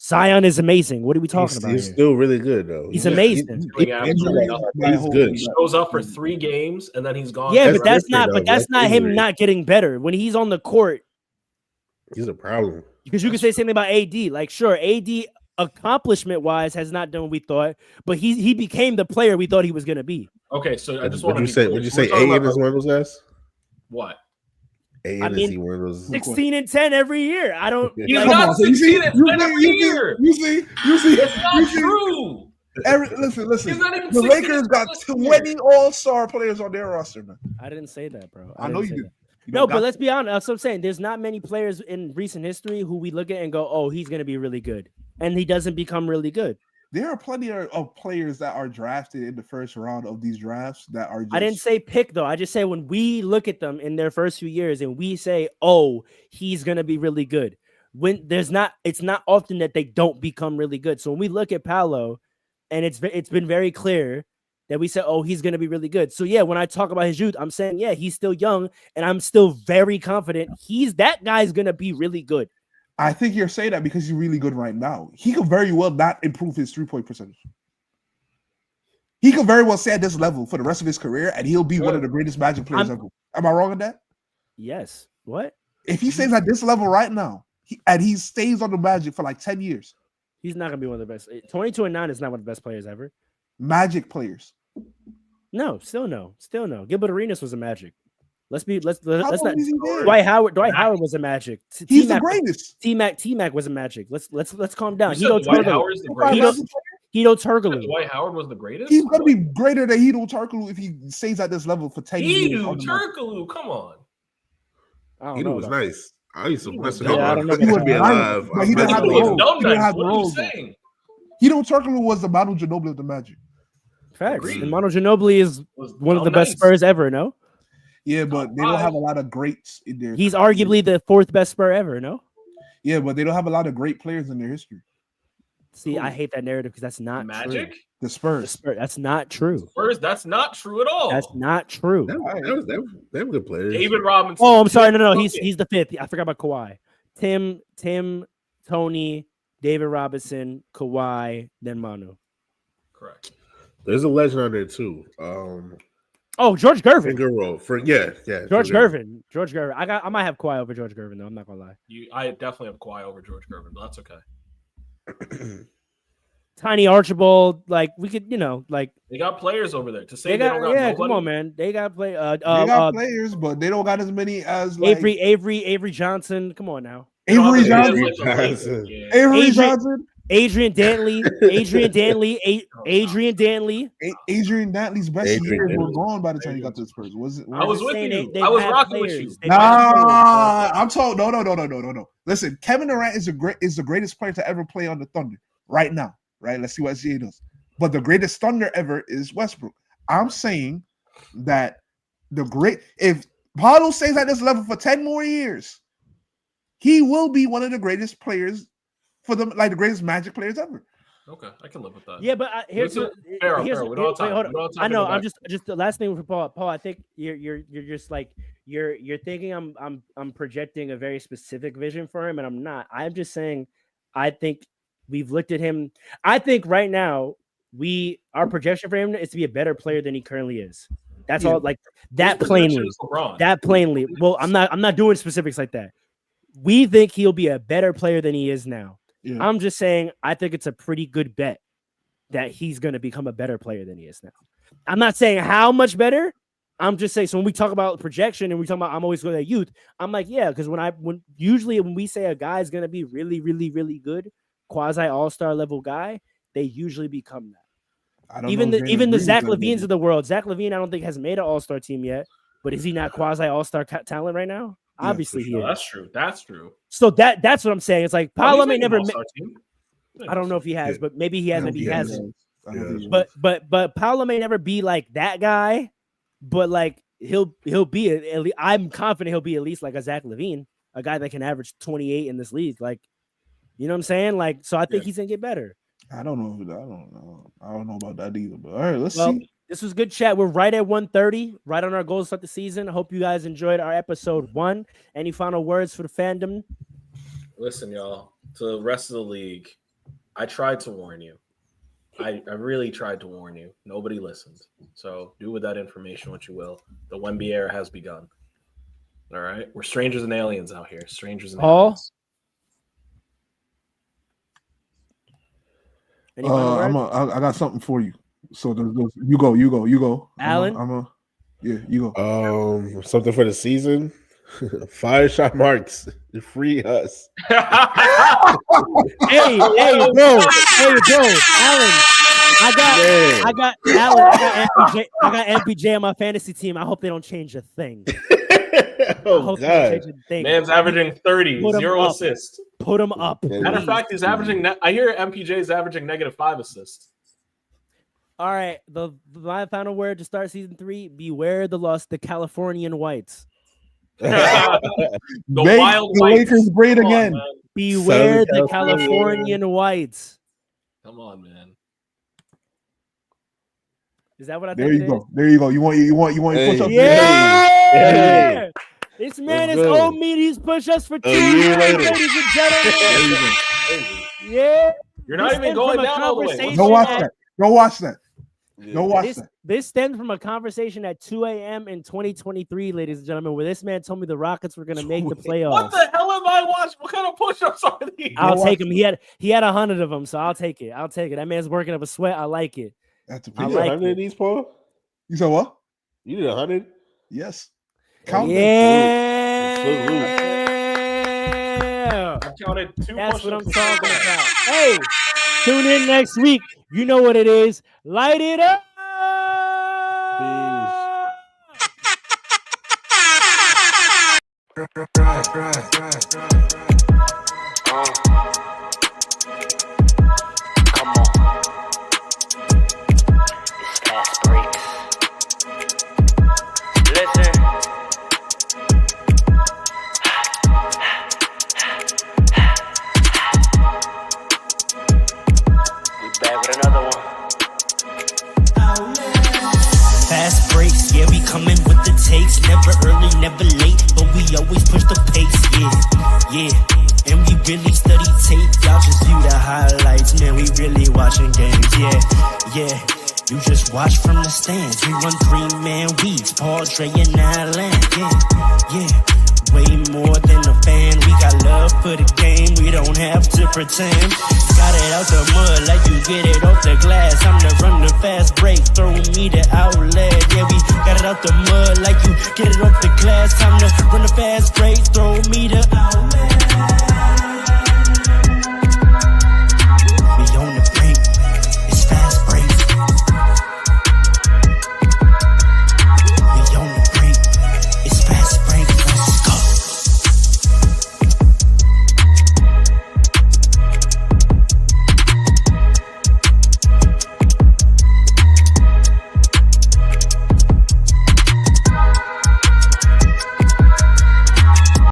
Zion is amazing. What are we talking about? He's still really good, though. He's amazing. He's good. He shows up for 3 games and then he's gone. Yeah, but that's not him not getting better. When he's on the court, he's a problem. Because you can say something about AD. Like, sure, AD accomplishment-wise has not done what we thought, but he became the player we thought he was going to be. Okay, so I just want to Would you say AD is one of those guys? What? I mean, 16 and 10 every year. I don't. He's not 16 and 10 every year. You see, it's not true. Listen. The Lakers got 20 all-star players on their roster, man. I didn't say that, bro. I know you did. No, but let's be honest. That's what I'm saying. There's not many players in recent history who we look at and go, "Oh, he's going to be really good," and he doesn't become really good. There are plenty of players that are drafted in the first round of these drafts that are just. I didn't say pick though. I just say when we look at them in their first few years and we say, "Oh, he's gonna be really good." When it's not often that they don't become really good. So when we look at Paolo, and it's been very clear that we said, "Oh, he's gonna be really good." So yeah, when I talk about his youth, I'm saying, yeah, he's still young, and I'm still very confident that guy's gonna be really good. I think you're saying that because he's really good right now. He could very well not improve his 3-point percentage. He could very well stay at this level for the rest of his career, and he'll be one of the greatest Magic players ever. Am I wrong on that? Yes. What? If he stays at this level right now, he stays on the Magic for like 10 years, he's not gonna be one of the best. 22-9 is not one of the best players ever. Magic players. No, still no. Gilbert Arenas was a Magic. Let's not. long is he there? Dwight Howard was a Magic. He's the greatest. T-Mac was a Magic. Let's calm down. You said Dwight Howard is the greatest? Hedo Turkoglu. Dwight Howard was the greatest? He's going to be greater than Hedo Turkoglu if he stays at this level for 10 years. Hedo Turkoglu, come on. Hedo was nice. I used to mess with him. I don't know he would be alive. But he didn't have the role. He didn't have the What are you role. saying? Hedo Turkoglu was the Manu Ginobili of the Magic. Facts. Agreed. And Manu Ginobili is one of the best nice. Spurs ever, no? Yeah, but they don't have a lot of greats in there. He's arguably the fourth best Spur ever, no? Yeah, but they don't have a lot of great players in their history. See, I hate that narrative because that's not Magic? true. The Spurs. That's not true. Spurs, that's not true at all. That's not true. They were good players. David Robinson. Oh, I'm sorry. No. He's the fifth. I forgot about Kawhi. Tim, Tony, David Robinson, Kawhi, then Manu. Correct. There's a legend on there too. Oh, George Gervin. Yeah. George Gervin. I might have Kawhi over George Gervin though. I'm not gonna lie. I definitely have Kawhi over George Gervin, but that's okay. Tiny Archibald, like we could, they got players over there. To say they got, don't got nobody, come on, man. They got they got players, but they don't got as many as like Avery Johnson. Come on now. Avery Johnson. Adrian Dantley. Adrian Dantley's best years were gone by the time he got to the Spurs. I was with you. I was rocking with you. I'm told no. Listen, Kevin Durant is the greatest player to ever play on the Thunder right now. Right? Let's see what SGA does. But the greatest Thunder ever is Westbrook. I'm saying that if Paolo stays at this level for 10 more years, he will be one of the greatest players for them, like the greatest Magic players ever. Okay, I can live with that. Yeah, but here's fair. We don't have time. I know. I'm just the last thing for Paul. Paul, I think you're just like you're thinking I'm projecting a very specific vision for him, and I'm not. I'm just saying I think we've looked at him. I think right now our projection for him is to be a better player than he currently is. That's all. Like that plainly. That plainly. Well, I'm not doing specifics like that. We think he'll be a better player than he is now. Yeah. I'm just saying, I think it's a pretty good bet that he's going to become a better player than he is now. I'm not saying how much better. I'm just saying, so when we talk about projection and we talk about, I'm always going to youth. I'm like, yeah, because when we say a guy is going to be really, really, really good, quasi all-star level guy, they usually become that. Even the Zach LaVines of the world. Zach LaVine, I don't think has made an all-star team yet, but is he not quasi all-star talent right now? Yeah, obviously he is. That's true. So that's what I'm saying. It's like Paolo may never. I don't know if he has, but maybe he has. Maybe he hasn't. But Paolo may never be like that guy. But like he'll be. I'm confident he'll be at least like a Zach LaVine, a guy that can average 28 in this league. Like, you know what I'm saying? Like, so I think he's gonna get better. I don't know about that either. But all right, let's see. This was good chat. We're right at 1:30, right on our goal to start the season. I hope you guys enjoyed our episode 1. Any final words for the fandom? Listen, y'all, to the rest of the league, I tried to warn you. I really tried to warn you. Nobody listened. So do with that information what you will. The Wemby era has begun. All right? We're strangers and aliens out here. Strangers and aliens. Any final words? I got something for you. So you go. Alan? You go. Something for the season. Fire shot marks. Free us. hey, bro. Alan. I got MPJ on my fantasy team. I hope they don't change a thing. I Oh hope you God. change your thing. Man's averaging 30, Put him 0 up. assists. Put him up. Yeah, Matter of please. fact, he's averaging. I hear MPJ is averaging -5 assists. All right, my final word to start season 3: beware the Californian Whites. The Make Wild the Whites. Lakers great Come on, again. man. Beware Southern the California. Californian Whites. Come on, man. Is that what I There think you it go. is? There you go. You want your Hey. push up? Yeah. Hey. This man Let's is go. owed me these push-ups for 2 A year years, later. ladies and gentlemen. There you go. Crazy. Yeah. You're not This even stemmed going from a down all the way. What's conversation Don't going watch on? that. Don't watch that. Yeah. Don't watch This that. this stemmed from a conversation at 2 a.m. in 2023, ladies and gentlemen, where this man told me the Rockets were going to make the playoffs. What the hell am I watching? What kind of push-ups are these? I'll Don't take watch him. He had 100 of them, so I'll take it. I'll take it. That man's working up a sweat. I like it. That's a I You piece. did like 100 it. of these, Paul? You said what? You did 100? Yes. Count them. Yeah. I counted 2 That's what I'm push-ups. talking about. Hey, tune in next week. You know what it is. Light it up. Come on. It's fast breaks. Listen. We back with another one. Fast breaks, yeah, we coming with the takes. Never early, never late, but we always push the pace, yeah. And we really study tape, y'all just view the highlights. Man, we really watching games, yeah. You just watch from the stands. We run 3-man weeks, Paul, Dre, and Allen, yeah. Way more than a fan. We got love for the game. We don't have to pretend. Got it out the mud like you get it off the glass. I'm the run the fast break. Throw me the outlet. Yeah, we got it out the mud like you get it off the glass. Time to run the fast break. Throw me the outlet.